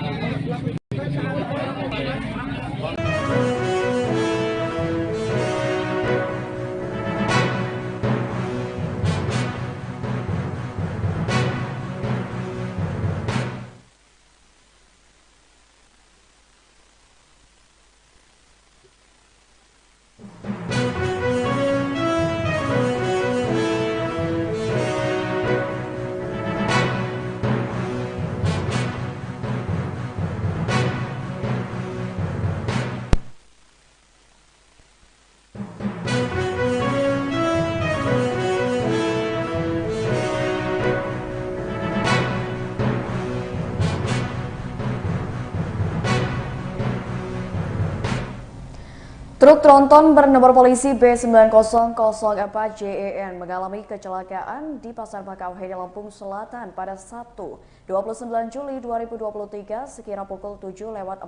Truk tronton bernomor polisi B9004JEN mengalami kecelakaan di Pasar Bakauheni, Lampung Selatan pada Sabtu 29 Juli 2023 sekira pukul 7:45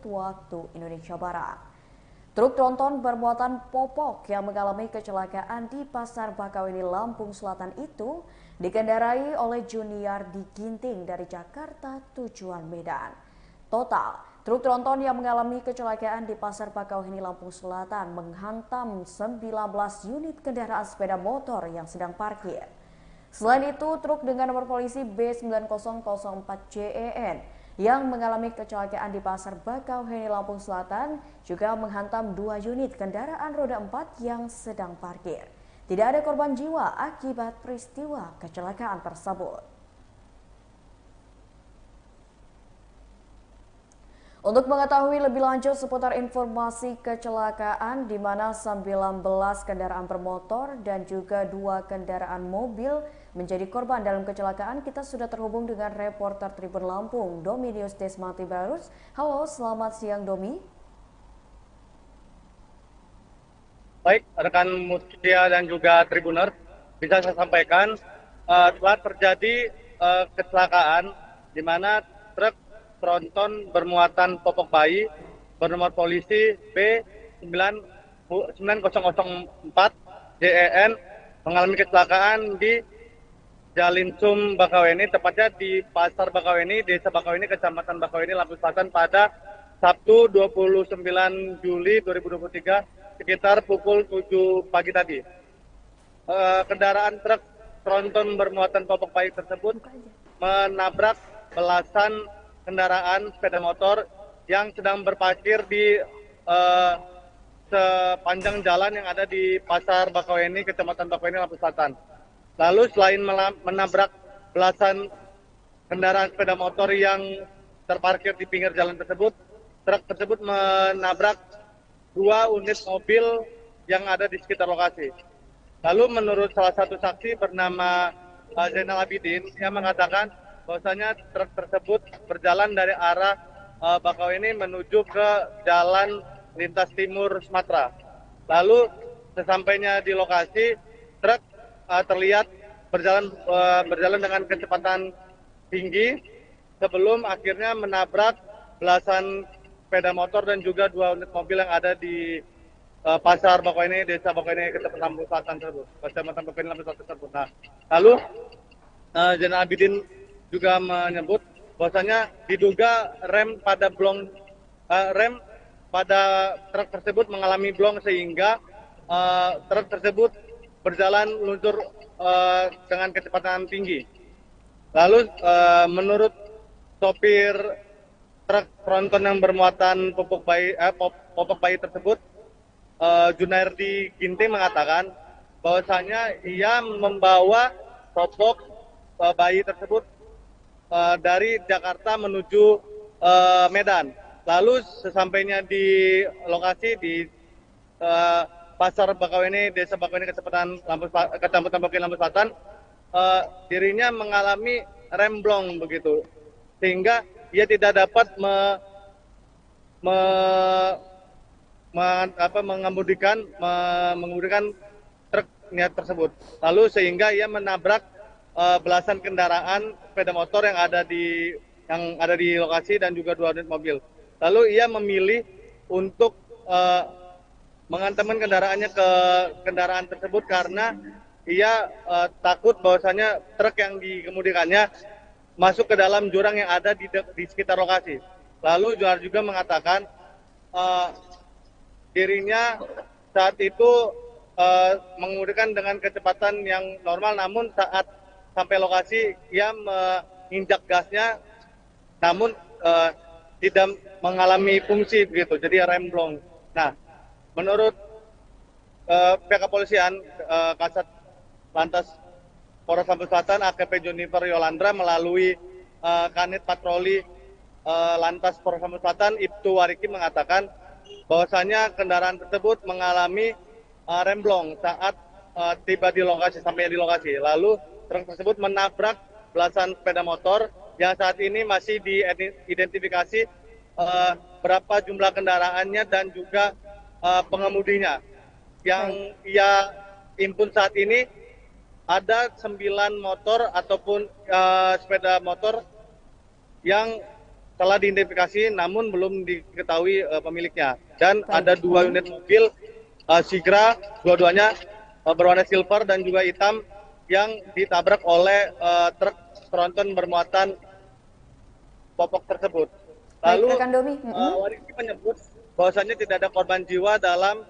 waktu Indonesia Barat. Truk tronton bermuatan popok yang mengalami kecelakaan di Pasar Bakauheni, Lampung Selatan itu dikendarai oleh Juniardi Ginting dari Jakarta tujuan Medan. Total, truk tronton yang mengalami kecelakaan di Pasar Bakauheni, Lampung Selatan menghantam 19 unit kendaraan sepeda motor yang sedang parkir. Selain itu, truk dengan nomor polisi B9004JEN yang mengalami kecelakaan di Pasar Bakauheni, Lampung Selatan juga menghantam 2 unit kendaraan roda 4 yang sedang parkir. Tidak ada korban jiwa akibat peristiwa kecelakaan tersebut. Untuk mengetahui lebih lanjut seputar informasi kecelakaan di mana 19 kendaraan bermotor dan juga 2 kendaraan mobil menjadi korban dalam kecelakaan, kita sudah terhubung dengan reporter Tribun Lampung, Domi News Desmati Barus. Halo, selamat siang Domi. Baik, rekan Mutia dan juga Tribuner, bisa saya sampaikan telah terjadi kecelakaan di mana truk tronton bermuatan popok bayi bernomor polisi B9004 JEN mengalami kecelakaan di Jalinsum Bakaweni, tepatnya di Pasar Bakaweni, Desa Bakaweni, Kecamatan Bakaweni, Lampung Selatan pada Sabtu 29 Juli 2023 sekitar pukul 7 pagi tadi. Kendaraan truk tronton bermuatan popok bayi tersebut menabrak belasan kendaraan sepeda motor yang sedang berparkir di sepanjang jalan yang ada di Pasar Bakaweni, Kecamatan Bakaweni, Lampung Selatan. Lalu selain menabrak belasan kendaraan sepeda motor yang terparkir di pinggir jalan tersebut, truk tersebut menabrak 2 unit mobil yang ada di sekitar lokasi. Lalu menurut salah satu saksi bernama Zainal Abidin, yang mengatakan bahwasanya truk tersebut berjalan dari arah Bakaweni menuju ke jalan lintas timur Sumatera. Lalu sesampainya di lokasi, truk terlihat berjalan dengan kecepatan tinggi sebelum akhirnya menabrak belasan sepeda motor dan juga 2 unit mobil yang ada di Pasar Bakaweni, Desa Bakaweni, Kecamatan Lampung Selatan tersebut. Kecamatan Bakaweni, Lampung Selatan tersebut. Nah, lalu Zainal Abidin juga menyebut bahwasanya diduga rem pada truk tersebut mengalami blong sehingga truk tersebut berjalan luncur dengan kecepatan tinggi. Lalu menurut sopir truk tronton yang bermuatan popok bayi tersebut, Junairdi Ginting mengatakan bahwasanya ia membawa popok bayi tersebut dari Jakarta menuju Medan. Lalu sesampainya di lokasi di Pasar Bakaweni, Desa Bakaweni, Kecamatan Bakaweni, Lampung Selatan, dirinya mengalami remblong begitu, sehingga ia tidak dapat mengemudikan truknya tersebut. Lalu sehingga ia menabrak belasan kendaraan sepeda motor yang ada di lokasi dan juga 2 unit mobil. Lalu ia memilih untuk mengantarkan kendaraannya ke kendaraan tersebut karena ia takut bahwasanya truk yang dikemudikannya masuk ke dalam jurang yang ada di sekitar lokasi. Lalu juga mengatakan dirinya saat itu mengemudikan dengan kecepatan yang normal, namun saat sampai lokasi ia menginjak gasnya, namun tidak mengalami fungsi begitu, jadi remblong. Nah, menurut pihak kepolisian, Kasat Lantas Polres Lampung Selatan AKP Junifer Yolandra melalui Kanit Patroli Lantas Polres Lampung Selatan Ibtu Wariki mengatakan bahwasanya kendaraan tersebut mengalami remblong saat tiba di lokasi, sampai di lokasi. Lalu truk tersebut menabrak belasan sepeda motor yang saat ini masih diidentifikasi berapa jumlah kendaraannya dan juga pengemudinya. Yang ia impun saat ini ada 9 motor ataupun sepeda motor yang telah diidentifikasi namun belum diketahui pemiliknya. Dan ada 2 unit mobil Sigra, dua-duanya berwarna silver dan juga hitam, yang ditabrak oleh truk tronton bermuatan popok tersebut. Lalu Wariki menyebut bahwasanya tidak ada korban jiwa dalam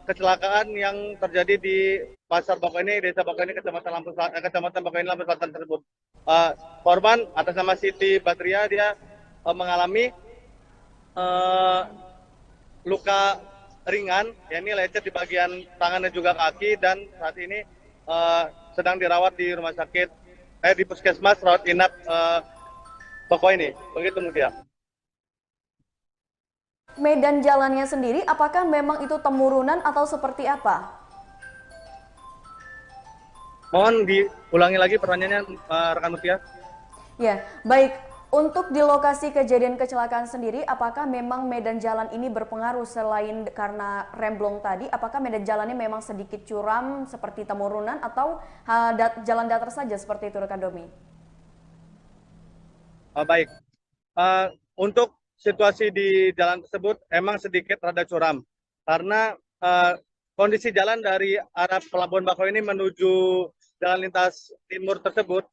kecelakaan yang terjadi di Pasar Bakaweni, Desa Bakaweni, Kecamatan Bakaweni, Lampung Selatan tersebut. Korban atas nama Siti Badria, dia mengalami luka ringan, yakni lecet di bagian tangan dan juga kaki, dan saat ini sedang dirawat di rumah sakit, di puskesmas rawat inap Bakaweni. Begitu Mutia. medan jalannya sendiri, apakah memang itu temurunan atau seperti apa? Mohon diulangi lagi pertanyaannya, rekan Mutia. Ya, baik. Untuk di lokasi kejadian kecelakaan sendiri, apakah memang medan jalan ini berpengaruh selain karena remblong tadi? Apakah medan jalannya memang sedikit curam seperti temurunan atau jalan datar saja seperti itu, rekan Domi? Baik, untuk situasi di jalan tersebut emang sedikit rada curam karena kondisi jalan dari arah Pelabuhan Bakauheni menuju jalan lintas timur tersebut,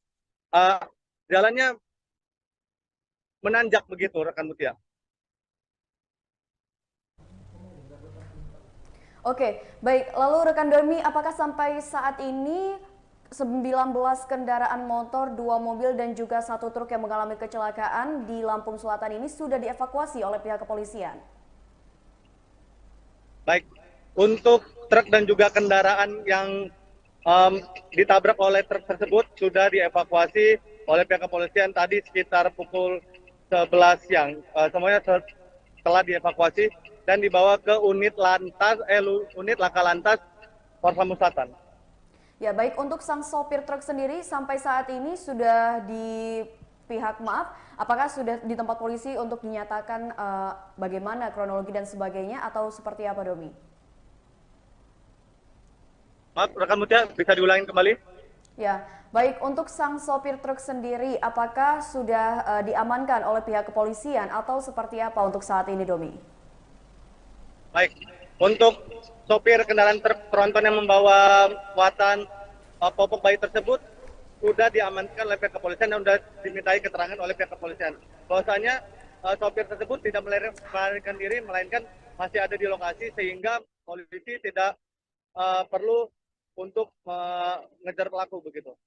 jalannya menanjak begitu, rekan Mutia. Oke, baik. Lalu rekan Domi, apakah sampai saat ini 19 kendaraan motor, 2 mobil dan juga 1 truk yang mengalami kecelakaan di Lampung Selatan ini sudah dievakuasi oleh pihak kepolisian? Baik, untuk truk dan juga kendaraan yang ditabrak oleh truk tersebut sudah dievakuasi oleh pihak kepolisian tadi sekitar pukul 11 siang. Semuanya telah dievakuasi dan dibawa ke unit Laka Lantas Polres Lampung Selatan. Ya, baik. Untuk sang sopir truk sendiri sampai saat ini sudah di pihak apakah sudah di tempat polisi untuk dinyatakan bagaimana kronologi dan sebagainya atau seperti apa, Domi? Maaf, rekan Mutia, bisa diulangin kembali? Ya, baik. Untuk sang sopir truk sendiri, apakah sudah diamankan oleh pihak kepolisian atau seperti apa untuk saat ini, Domi? Baik, untuk sopir kendaraan truk tronton yang membawa muatan popok bayi tersebut sudah diamankan oleh pihak kepolisian dan sudah dimintai keterangan oleh pihak kepolisian. Bahwasanya sopir tersebut tidak melarikan diri, melainkan masih ada di lokasi sehingga polisi tidak perlu untuk mengejar pelaku begitu.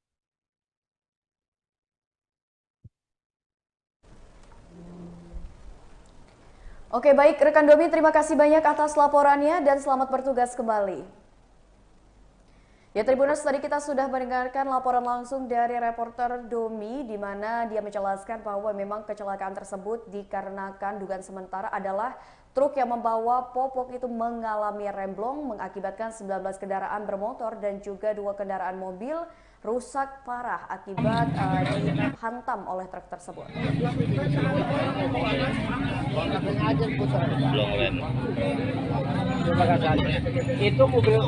Oke, baik rekan Domi, terima kasih banyak atas laporannya dan selamat bertugas kembali. Ya, Tribuners, tadi kita sudah mendengarkan laporan langsung dari reporter Domi di mana dia menjelaskan bahwa memang kecelakaan tersebut dikarenakan dugaan sementara adalah truk yang membawa popok itu mengalami remblong mengakibatkan 19 kendaraan bermotor dan juga 2 kendaraan mobil rusak parah akibat dihantam oleh truk tersebut. Itu mobil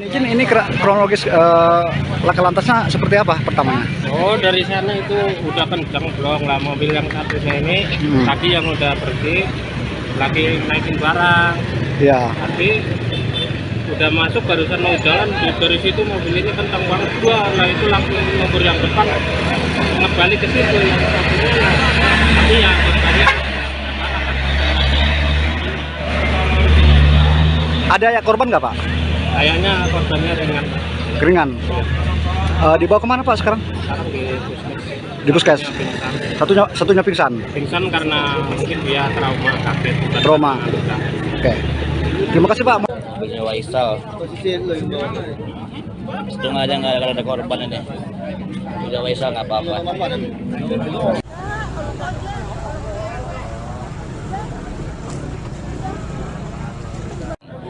Ini kronologis laka lantasnya seperti apa pertamanya? Oh, dari sana itu udah kencang blong lah mobil yang satunya ini. Tadi yang udah pergi lagi naikin barang. Ya. Tapi udah masuk barusan mau jalan dari situ mobil ini kencang banget gua lah itu langsung ngebur yang depan ngebalik ke situ yang satunya. Tapi ya korbannya Ada ya korban nggak, Pak? kayaknya korbannya ringan. Keringan. Dibawa kemana, Pak, sekarang? Sekarang Di puskes. Satunya pingsan. Pingsan karena mungkin dia trauma kaget. Trauma. Oke. Terima kasih, Pak. Mobilnya Waisal. Untung aja nggak ada korban ini. Mobilnya Waisal nggak apa-apa.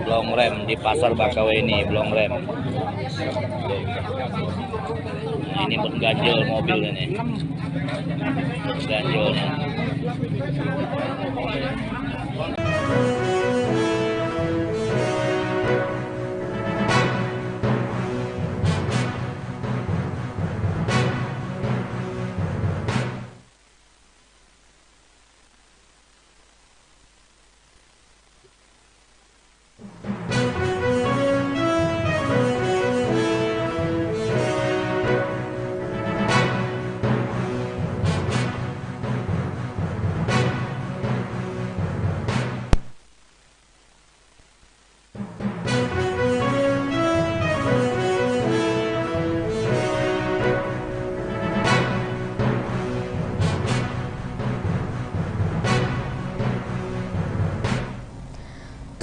Blong rem di pasar Bakauheni, blong rem. Nah, ini berganjel mobil ini. Ganjolnya.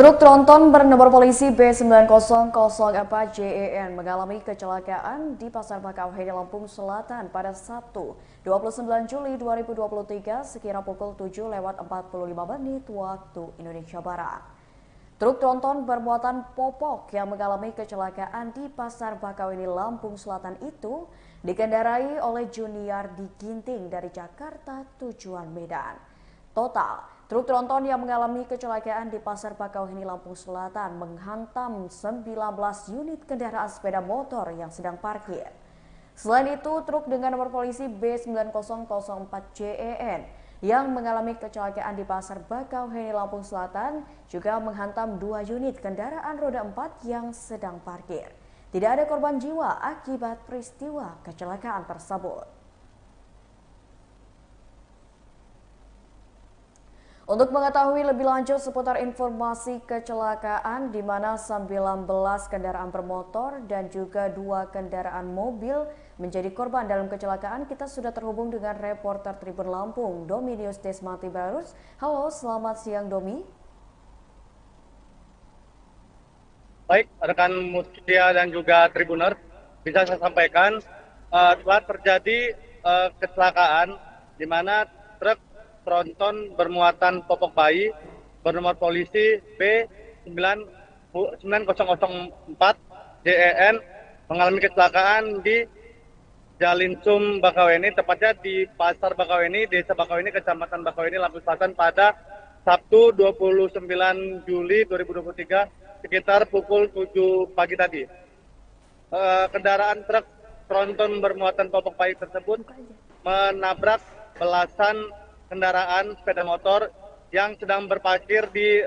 Truk tronton bernomor polisi B9004JEN mengalami kecelakaan di Pasar Bakauheni, Lampung Selatan pada Sabtu 29 Juli 2023 sekira pukul 7:45 waktu Indonesia Barat. Truk tronton bermuatan popok yang mengalami kecelakaan di Pasar Bakauheni, Lampung Selatan itu dikendarai oleh Juniardi Ginting dari Jakarta tujuan Medan. Total, truk tronton yang mengalami kecelakaan di Pasar Bakauheni, Lampung Selatan menghantam 19 unit kendaraan sepeda motor yang sedang parkir. Selain itu, truk dengan nomor polisi B9004JEN yang mengalami kecelakaan di Pasar Bakauheni, Lampung Selatan juga menghantam 2 unit kendaraan roda 4 yang sedang parkir. Tidak ada korban jiwa akibat peristiwa kecelakaan tersebut. Untuk mengetahui lebih lanjut seputar informasi kecelakaan di mana 19 kendaraan bermotor dan juga 2 kendaraan mobil menjadi korban dalam kecelakaan, kita sudah terhubung dengan reporter Tribun Lampung, Domi News Desmati Barus. Halo, selamat siang Domi. Baik, rekan Mustia dan juga Tribuner, bisa saya sampaikan telah terjadi kecelakaan di mana truk tronton bermuatan popok bayi bernomor polisi B9004 JEN mengalami kecelakaan di Jalinsum Bakauheni, tepatnya di Pasar Bakauheni, Desa Bakauheni, Kecamatan Bakauheni, Lampung Selatan pada Sabtu 29 Juli 2023 sekitar pukul 7 pagi tadi. Kendaraan truk tronton bermuatan popok bayi tersebut menabrak belasan kendaraan sepeda motor yang sedang berparkir di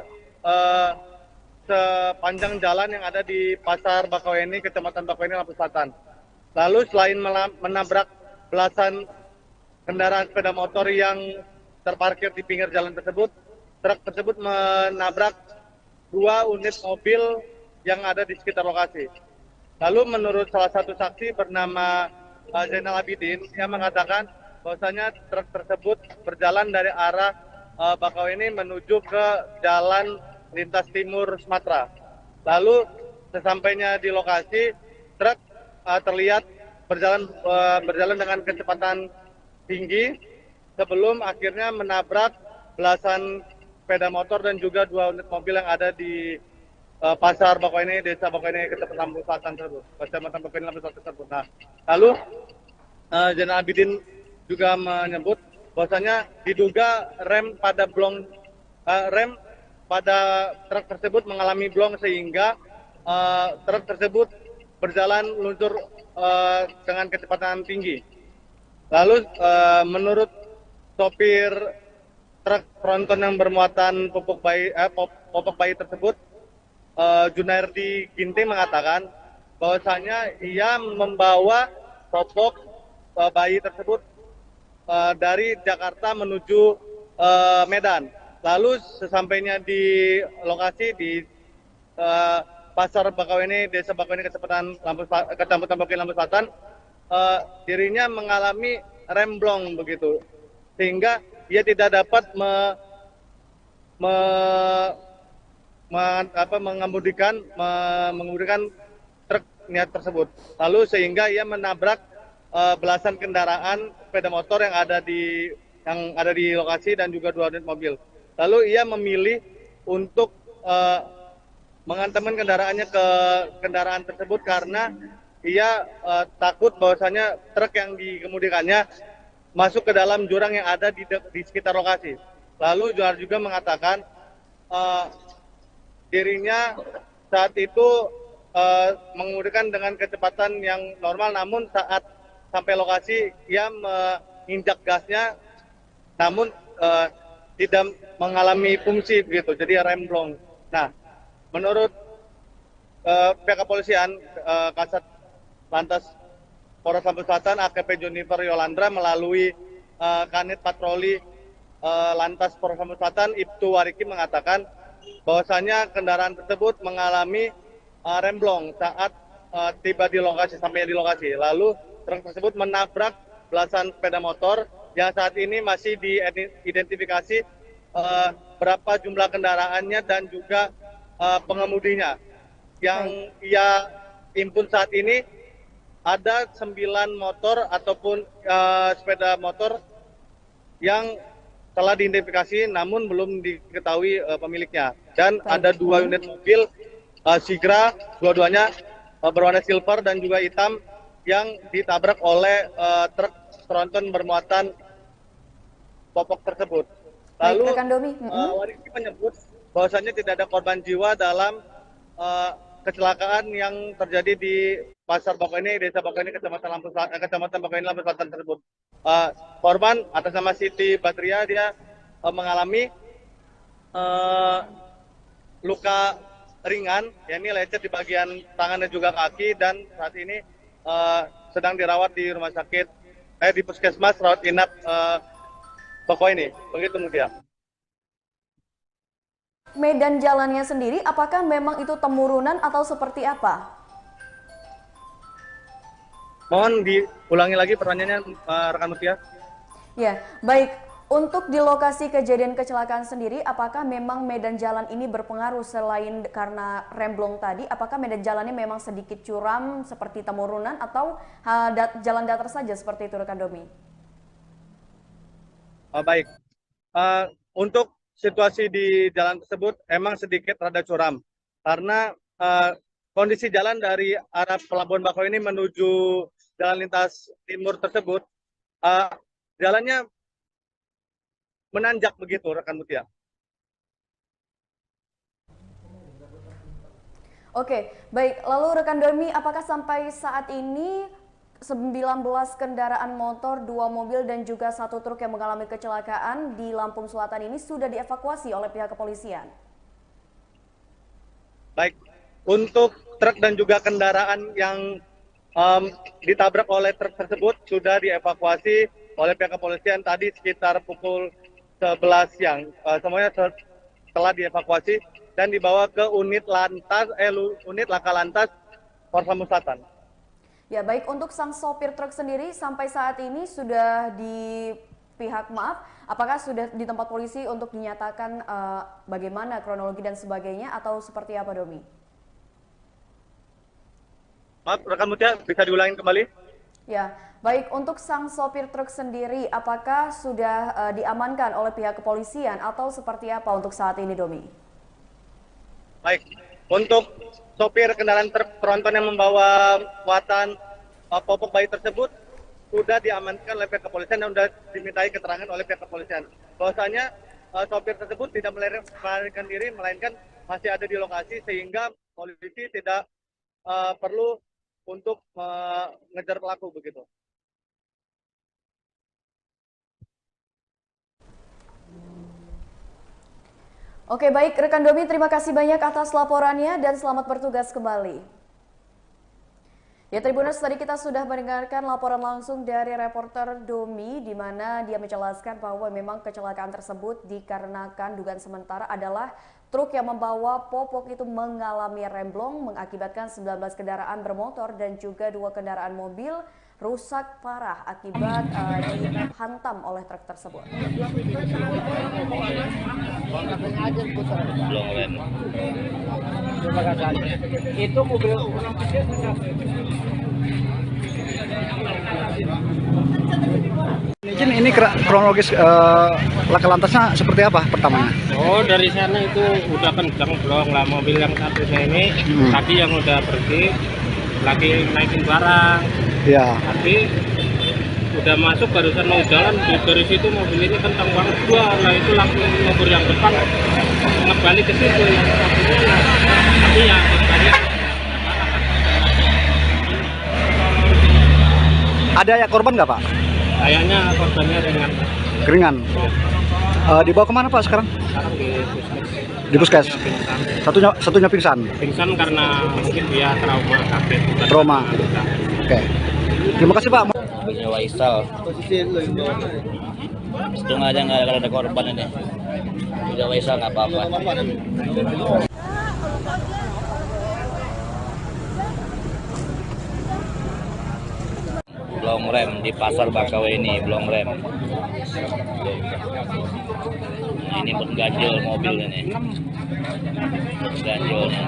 sepanjang jalan yang ada di Pasar Bakauheni, Kecamatan Bakauheni, Lampung Selatan. Lalu selain menabrak belasan kendaraan sepeda motor yang terparkir di pinggir jalan tersebut, truk tersebut menabrak 2 unit mobil yang ada di sekitar lokasi. Lalu menurut salah satu saksi bernama Zainal Abidin yang mengatakan bahwasanya truk tersebut berjalan dari arah Bakauheni menuju ke jalan lintas timur Sumatera. Lalu sesampainya di lokasi, truk terlihat berjalan dengan kecepatan tinggi sebelum akhirnya menabrak belasan sepeda motor dan juga 2 unit mobil yang ada di Pasar Bakauheni, Desa Bakauheni, Kecamatan Lampung Selatan tersebut. Kecamatan Bakauheni, Lampung Selatan tersebut. Nah, lalu Zainal Abidin juga menyebut bahwasanya diduga rem pada truk tersebut mengalami blong sehingga truk tersebut berjalan meluncur dengan kecepatan tinggi. Lalu menurut sopir truk tronton yang bermuatan popok bayi tersebut, Juniardi Ginting mengatakan bahwasanya ia membawa popok bayi tersebut dari Jakarta menuju Medan. Lalu sesampainya di lokasi di Pasar Bakauheni, Desa Bakauheni, Kecamatan Bakauheni, Lampung Selatan, dirinya mengalami remblong begitu, sehingga ia tidak dapat mengemudikan truk niat tersebut. Lalu sehingga ia menabrak belasan kendaraan sepeda motor yang ada di lokasi dan juga 2 unit mobil. Lalu ia memilih untuk mengantarkan kendaraannya ke kendaraan tersebut karena ia takut bahwasanya truk yang dikemudikannya masuk ke dalam jurang yang ada di sekitar lokasi. Lalu juga mengatakan dirinya saat itu mengemudikan dengan kecepatan yang normal, namun saat sampai lokasi ia menginjak gasnya, namun tidak mengalami fungsi begitu, jadi remblong. Nah, menurut pihak kepolisian, Kasat Lantas Polres Lampung Selatan AKP Junifer Yolandra melalui Kanit Patroli Lantas Polres Lampung Selatan Ibtu Wariki mengatakan bahwasanya kendaraan tersebut mengalami remblong saat tiba di lokasi, sampai di lokasi. Lalu truk tersebut menabrak belasan sepeda motor yang saat ini masih diidentifikasi berapa jumlah kendaraannya dan juga pengemudinya. Yang ia impun saat ini ada 9 motor ataupun sepeda motor yang telah diidentifikasi namun belum diketahui pemiliknya. Dan ada 2 unit mobil Sigra, dua-duanya berwarna silver dan juga hitam yang ditabrak oleh truk tronton bermuatan popok tersebut. Lalu Warisi menyebut bahwasannya tidak ada korban jiwa dalam kecelakaan yang terjadi di Pasar Bakoeni, Desa Bakoeni, Kecamatan Bakoeni, Lampung Selatan tersebut. Korban atas nama Siti Badria, dia mengalami luka ringan, yakni lecet di bagian tangan dan juga kaki, dan saat ini sedang dirawat di rumah sakit, di puskesmas rawat inap Bakoeni. Begitu Mutia. Medan jalannya sendiri, apakah memang itu temurunan atau seperti apa? Mohon diulangi lagi pertanyaannya, rekan Mutia. Ya, baik. Untuk di lokasi kejadian kecelakaan sendiri, apakah memang medan jalan ini berpengaruh selain karena remblong tadi? Apakah medan jalannya memang sedikit curam seperti temurunan atau jalan datar saja seperti itu, rekan Domi? Baik. Untuk situasi di jalan tersebut emang sedikit rada curam karena kondisi jalan dari arah Pelabuhan Bakoeni menuju jalan lintas timur tersebut jalannya menanjak begitu, rekan Mutia. Oke, baik. Lalu rekan Domi, apakah sampai saat ini 19 kendaraan motor, 2 mobil dan juga 1 truk yang mengalami kecelakaan di Lampung Selatan ini sudah dievakuasi oleh pihak kepolisian? Baik, untuk truk dan juga kendaraan yang ditabrak oleh truk tersebut sudah dievakuasi oleh pihak kepolisian tadi sekitar pukul 11 siang. Semuanya telah dievakuasi dan dibawa ke unit Laka Lantas Polres Lampung Selatan. Ya, baik. Untuk sang sopir truk sendiri sampai saat ini sudah apakah sudah di tempat polisi untuk dinyatakan bagaimana kronologi dan sebagainya atau seperti apa, Domi? Maaf, rekan Mutia, bisa diulangi kembali? Ya, baik. Untuk sang sopir truk sendiri, apakah sudah diamankan oleh pihak kepolisian atau seperti apa untuk saat ini, Domi? Baik, untuk sopir kendaraan truk tronton yang membawa muatan popok bayi tersebut sudah diamankan oleh pihak kepolisian dan sudah dimintai keterangan oleh pihak kepolisian. Bahwasanya sopir tersebut tidak melarikan diri, melainkan masih ada di lokasi sehingga polisi tidak perlu untuk mengejar pelaku begitu. Oke, baik rekan Domi, terima kasih banyak atas laporannya dan selamat bertugas kembali. Ya, Tribuners, tadi kita sudah mendengarkan laporan langsung dari reporter Domi di mana dia menjelaskan bahwa memang kecelakaan tersebut dikarenakan dugaan sementara adalah truk yang membawa popok itu mengalami remblong mengakibatkan 19 kendaraan bermotor dan juga 2 kendaraan mobil rusak parah akibat dihantam oleh truk tersebut. Itu mobil Izin, ini kronologis laka lantasnya seperti apa pertamanya? Oh, dari sana itu udah kencang belum lah mobil yang satunya ini tadi yang udah pergi lagi naikin barang. Ya. Tapi udah masuk barusan mau jalan dari situ mobil ini kencang banget lah itu langsung ngebur yang depan ngebalik ke situ yang satunya tapi ya banyak. Ada ya korban nggak, Pak? Kayaknya korbannya ringan. Ringan. Dibawa kemana, Pak, sekarang? Sekarang Di puskes. Satunya pingsan. Pingsan karena mungkin dia trauma kaget. Trauma. Oke. Terima kasih, Pak. Mobilnya Waisal. Untung aja nggak ada korban ini. Udah Waisal nggak apa-apa. belum rem di Pasar Bakauheni, belum rem. Nah, ini mengganjol mobil ini. Ganjolnya.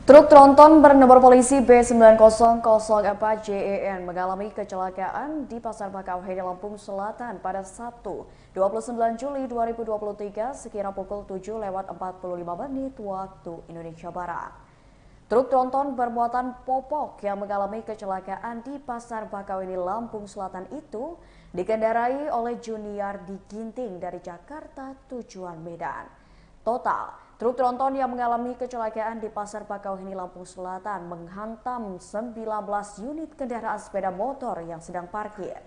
Truk tronton bernomor polisi B9004JEN mengalami kecelakaan di Pasar Bakauheni, Lampung Selatan pada Sabtu 29 Juli 2023 sekira pukul 7:45 waktu Indonesia Barat. Truk tronton bermuatan popok yang mengalami kecelakaan di Pasar Bakauheni, Lampung Selatan itu dikendarai oleh Juniardi Ginting dari Jakarta tujuan Medan. Total, truk tronton yang mengalami kecelakaan di Pasar Bakauheni, Lampung Selatan menghantam 19 unit kendaraan sepeda motor yang sedang parkir.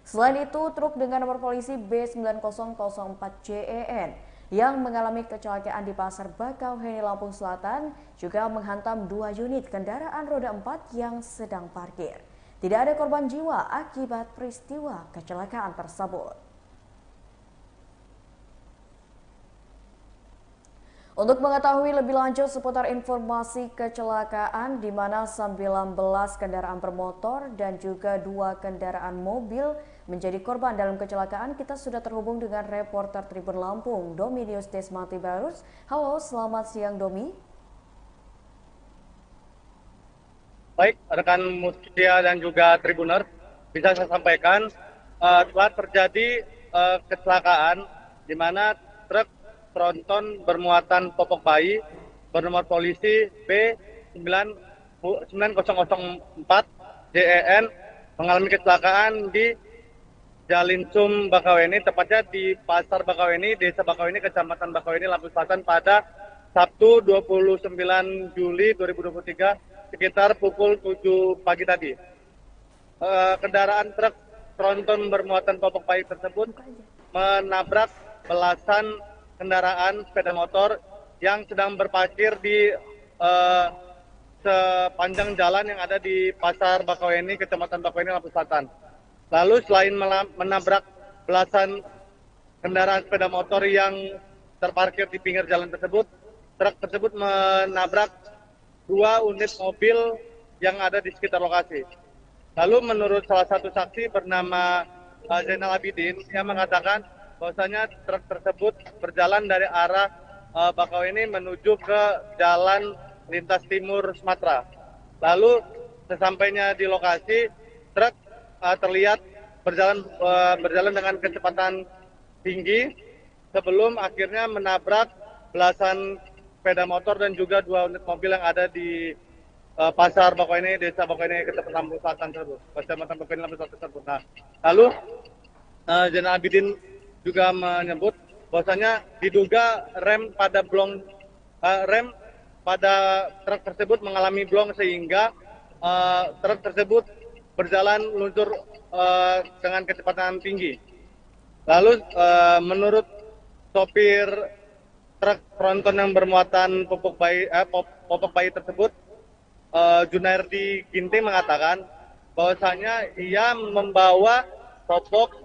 Selain itu, truk dengan nomor polisi B9004JEN yang mengalami kecelakaan di Pasar Bakauheni, Lampung Selatan juga menghantam 2 unit kendaraan roda 4 yang sedang parkir. Tidak ada korban jiwa akibat peristiwa kecelakaan tersebut. Untuk mengetahui lebih lanjut seputar informasi kecelakaan di mana 19 kendaraan bermotor dan juga 2 kendaraan mobil menjadi korban dalam kecelakaan, kita sudah terhubung dengan reporter Tribun Lampung, Domi News Desmati Barus. Halo, selamat siang Domi. Baik, rekan Mustia dan juga Tribuner, bisa saya sampaikan telah terjadi kecelakaan di mana truk tronton bermuatan popok bayi bernomor polisi B9004 JEN mengalami kecelakaan di Jalinsum Bakauheni, tepatnya di Pasar Bakauheni, Desa Bakauheni, Kecamatan Bakauheni, Lampung Selatan pada Sabtu 29 Juli 2023 sekitar pukul 7 pagi tadi. Kendaraan truk tronton bermuatan popok bayi tersebut menabrak belasan kendaraan sepeda motor yang sedang berparkir di sepanjang jalan yang ada di Pasar Bakauheni, Kecamatan Bakauheni, Lampung Selatan. Lalu selain menabrak belasan kendaraan sepeda motor yang terparkir di pinggir jalan tersebut, truk tersebut menabrak 2 unit mobil yang ada di sekitar lokasi. Lalu menurut salah satu saksi bernama Zainal Abidin yang mengatakan bahwasanya truk tersebut berjalan dari arah Bakauheni menuju ke jalan lintas timur Sumatera. Lalu sesampainya di lokasi, truk terlihat berjalan dengan kecepatan tinggi sebelum akhirnya menabrak belasan sepeda motor dan juga 2 unit mobil yang ada di Pasar Bakauheni, Desa Bakauheni, Kecamatan Lampung Selatan tersebut. Kecamatan Bakauheni, Lampung Selatan tersebut. Nah, lalu Zainal Abidin juga menyebut bahwasanya diduga rem pada truk tersebut mengalami blong sehingga truk tersebut berjalan meluncur dengan kecepatan tinggi. Lalu menurut sopir truk tronton yang bermuatan popok bayi tersebut, Juniardi Ginting mengatakan bahwasanya ia membawa popok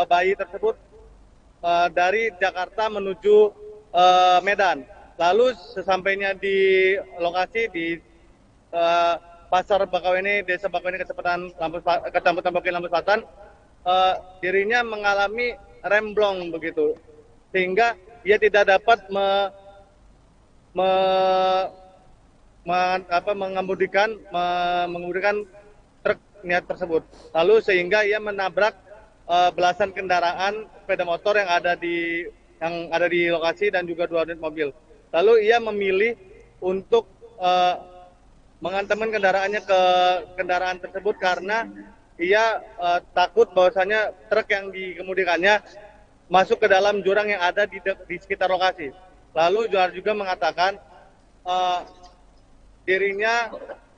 bayi tersebut dari Jakarta menuju Medan. Lalu sesampainya di lokasi di Pasar Bakauheni, Desa Bakauheni, Kecamatan Bakauheni, Lampung Selatan, dirinya mengalami remblong begitu, sehingga ia tidak dapat mengemudikan truk niat tersebut. Lalu sehingga ia menabrak belasan kendaraan sepeda motor yang ada di lokasi dan juga 2 unit mobil. Lalu ia memilih untuk mengantarkan kendaraannya ke kendaraan tersebut karena ia takut bahwasanya truk yang dikemudikannya masuk ke dalam jurang yang ada di sekitar lokasi. Lalu juga mengatakan dirinya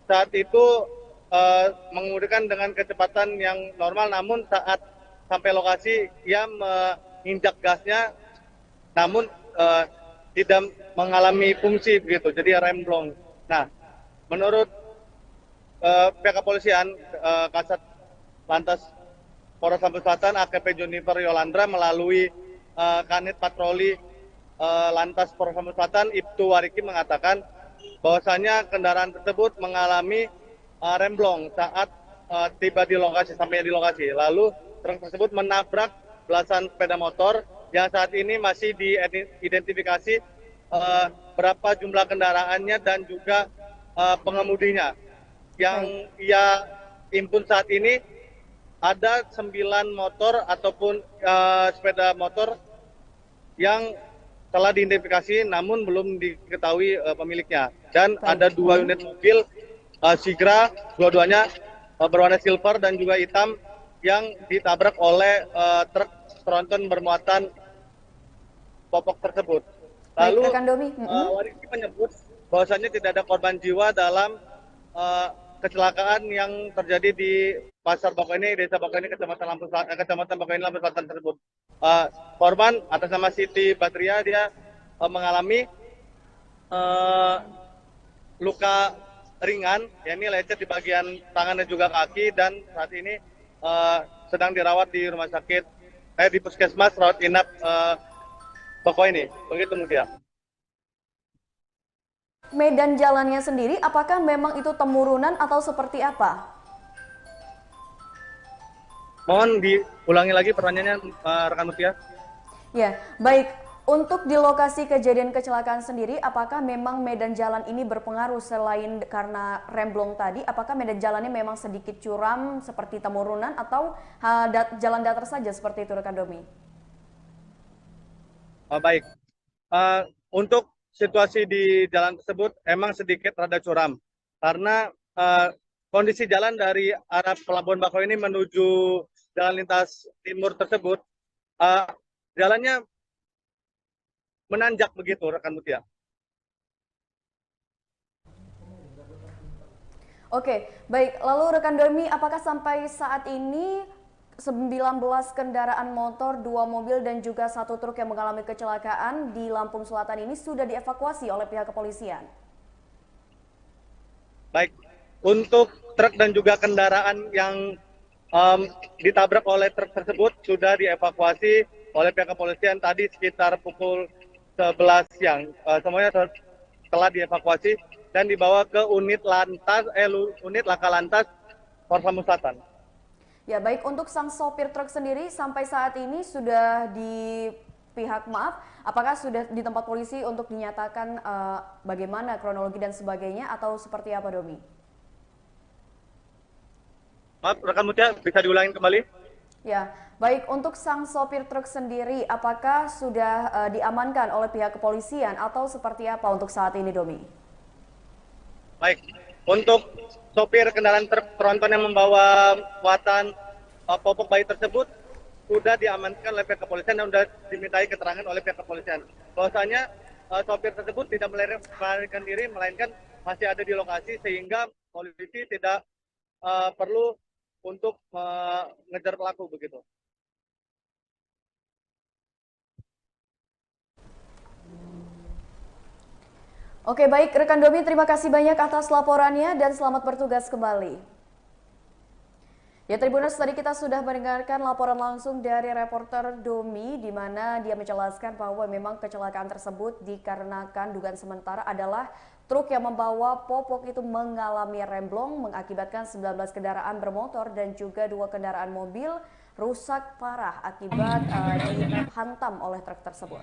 saat itu mengemudikan dengan kecepatan yang normal, namun saat sampai lokasi ia menginjak gasnya, namun tidak mengalami fungsi begitu, jadi remblong. Nah, menurut pihak kepolisian, Kasat Lantas Polres Lampung Selatan AKP Junifer Yolandra melalui Kanit Patroli Lantas Polres Lampung Selatan Ibtu Wariki mengatakan bahwasanya kendaraan tersebut mengalami remblong saat tiba di lokasi, sampai di lokasi. Lalu truk tersebut menabrak belasan sepeda motor yang saat ini masih diidentifikasi berapa jumlah kendaraannya dan juga pengemudinya. Yang ia impun saat ini ada 9 motor ataupun sepeda motor yang telah diidentifikasi namun belum diketahui pemiliknya. Dan ada 2 unit mobil Sigra, dua-duanya berwarna silver dan juga hitam yang ditabrak oleh truk tronton bermuatan popok tersebut. Lalu Wariki menyebut bahwasanya tidak ada korban jiwa dalam kecelakaan yang terjadi di Pasar Bakoeni, Desa Bakoeni, Kecamatan Bakoeni, Lampung Selatan tersebut. Korban atas nama Siti Badria, dia mengalami luka ringan, yakni lecet di bagian tangan dan juga kaki, dan saat ini sedang dirawat di rumah sakit, di puskesmas rawat inap Bakoeni. Begitu mungkin. Medan jalannya sendiri, apakah memang itu temurunan atau seperti apa? Mohon diulangi lagi pertanyaannya, rekan Mutia. Ya, baik. Untuk di lokasi kejadian kecelakaan sendiri, apakah memang medan jalan ini berpengaruh selain karena remblong tadi? Apakah medan jalannya memang sedikit curam seperti temurunan atau jalan datar saja seperti itu, rekan Domi? Baik. Untuk situasi di jalan tersebut emang sedikit rada curam karena kondisi jalan dari arah Pelabuhan Bakoeni menuju jalan lintas timur tersebut jalannya menanjak begitu, rekan Mutia. Oke, baik. Lalu rekan Domi, apakah sampai saat ini 19 kendaraan motor, 2 mobil dan juga 1 truk yang mengalami kecelakaan di Lampung Selatan ini sudah dievakuasi oleh pihak kepolisian? Baik, untuk truk dan juga kendaraan yang ditabrak oleh truk tersebut sudah dievakuasi oleh pihak kepolisian tadi sekitar pukul 11 siang. Semuanya telah dievakuasi dan dibawa ke unit Laka Lantas Polres Lampung Selatan. Ya, baik. Untuk sang sopir truk sendiri sampai saat ini sudah apakah sudah di tempat polisi untuk dinyatakan bagaimana kronologi dan sebagainya atau seperti apa, Domi? Maaf, rekan Mutia, bisa diulangi kembali? Ya, baik. Untuk sang sopir truk sendiri, apakah sudah diamankan oleh pihak kepolisian atau seperti apa untuk saat ini, Domi? Baik, untuk sopir kendaraan truk tronton yang membawa muatan popok bayi tersebut sudah diamankan oleh pihak kepolisian dan sudah dimintai keterangan oleh pihak kepolisian. Bahwasanya sopir tersebut tidak melarikan diri, melainkan masih ada di lokasi sehingga polisi tidak perlu untuk mengejar pelaku begitu. Oke, baik rekan Domi, terima kasih banyak atas laporannya dan selamat bertugas kembali. Ya, Tribuners, tadi kita sudah mendengarkan laporan langsung dari reporter Domi di mana dia menjelaskan bahwa memang kecelakaan tersebut dikarenakan dugaan sementara adalah truk yang membawa popok itu mengalami remblong mengakibatkan 19 kendaraan bermotor dan juga 2 kendaraan mobil rusak parah akibat dihantam oleh truk tersebut.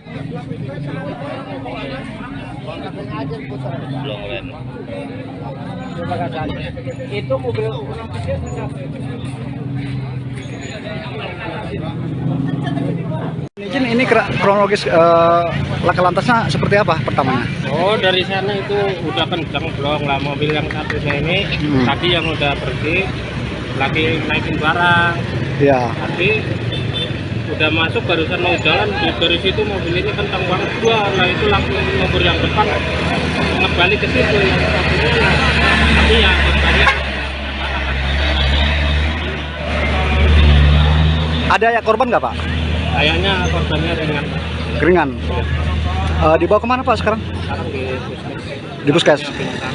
Itu mobil Izin, ini kronologis laka lantasnya seperti apa pertamanya? Oh, dari sana itu udah kencang belum lah mobil yang satunya ini. Tadi yang udah pergi lagi naikin barang. Iya. Tapi udah masuk barusan mau jalan dari situ mobil ini kencang banget dua. Nah itu langsung nomor yang depan ngebalik ke situ yang satunya. Tapi ya korbannya Ada ya korban nggak Pak? kayaknya korbannya ringan. Keringan. Dibawa kemana Pak sekarang? Sekarang Di puskes. pingsan.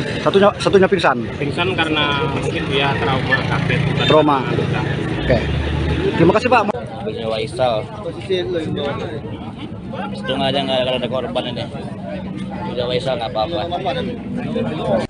Satunya pingsan. Pingsan karena mungkin dia trauma kaget. Trauma. Oke. Terima kasih Pak. Mobilnya Waisal. Untung aja nggak ada korban ini. Udah Waisal nggak apa-apa.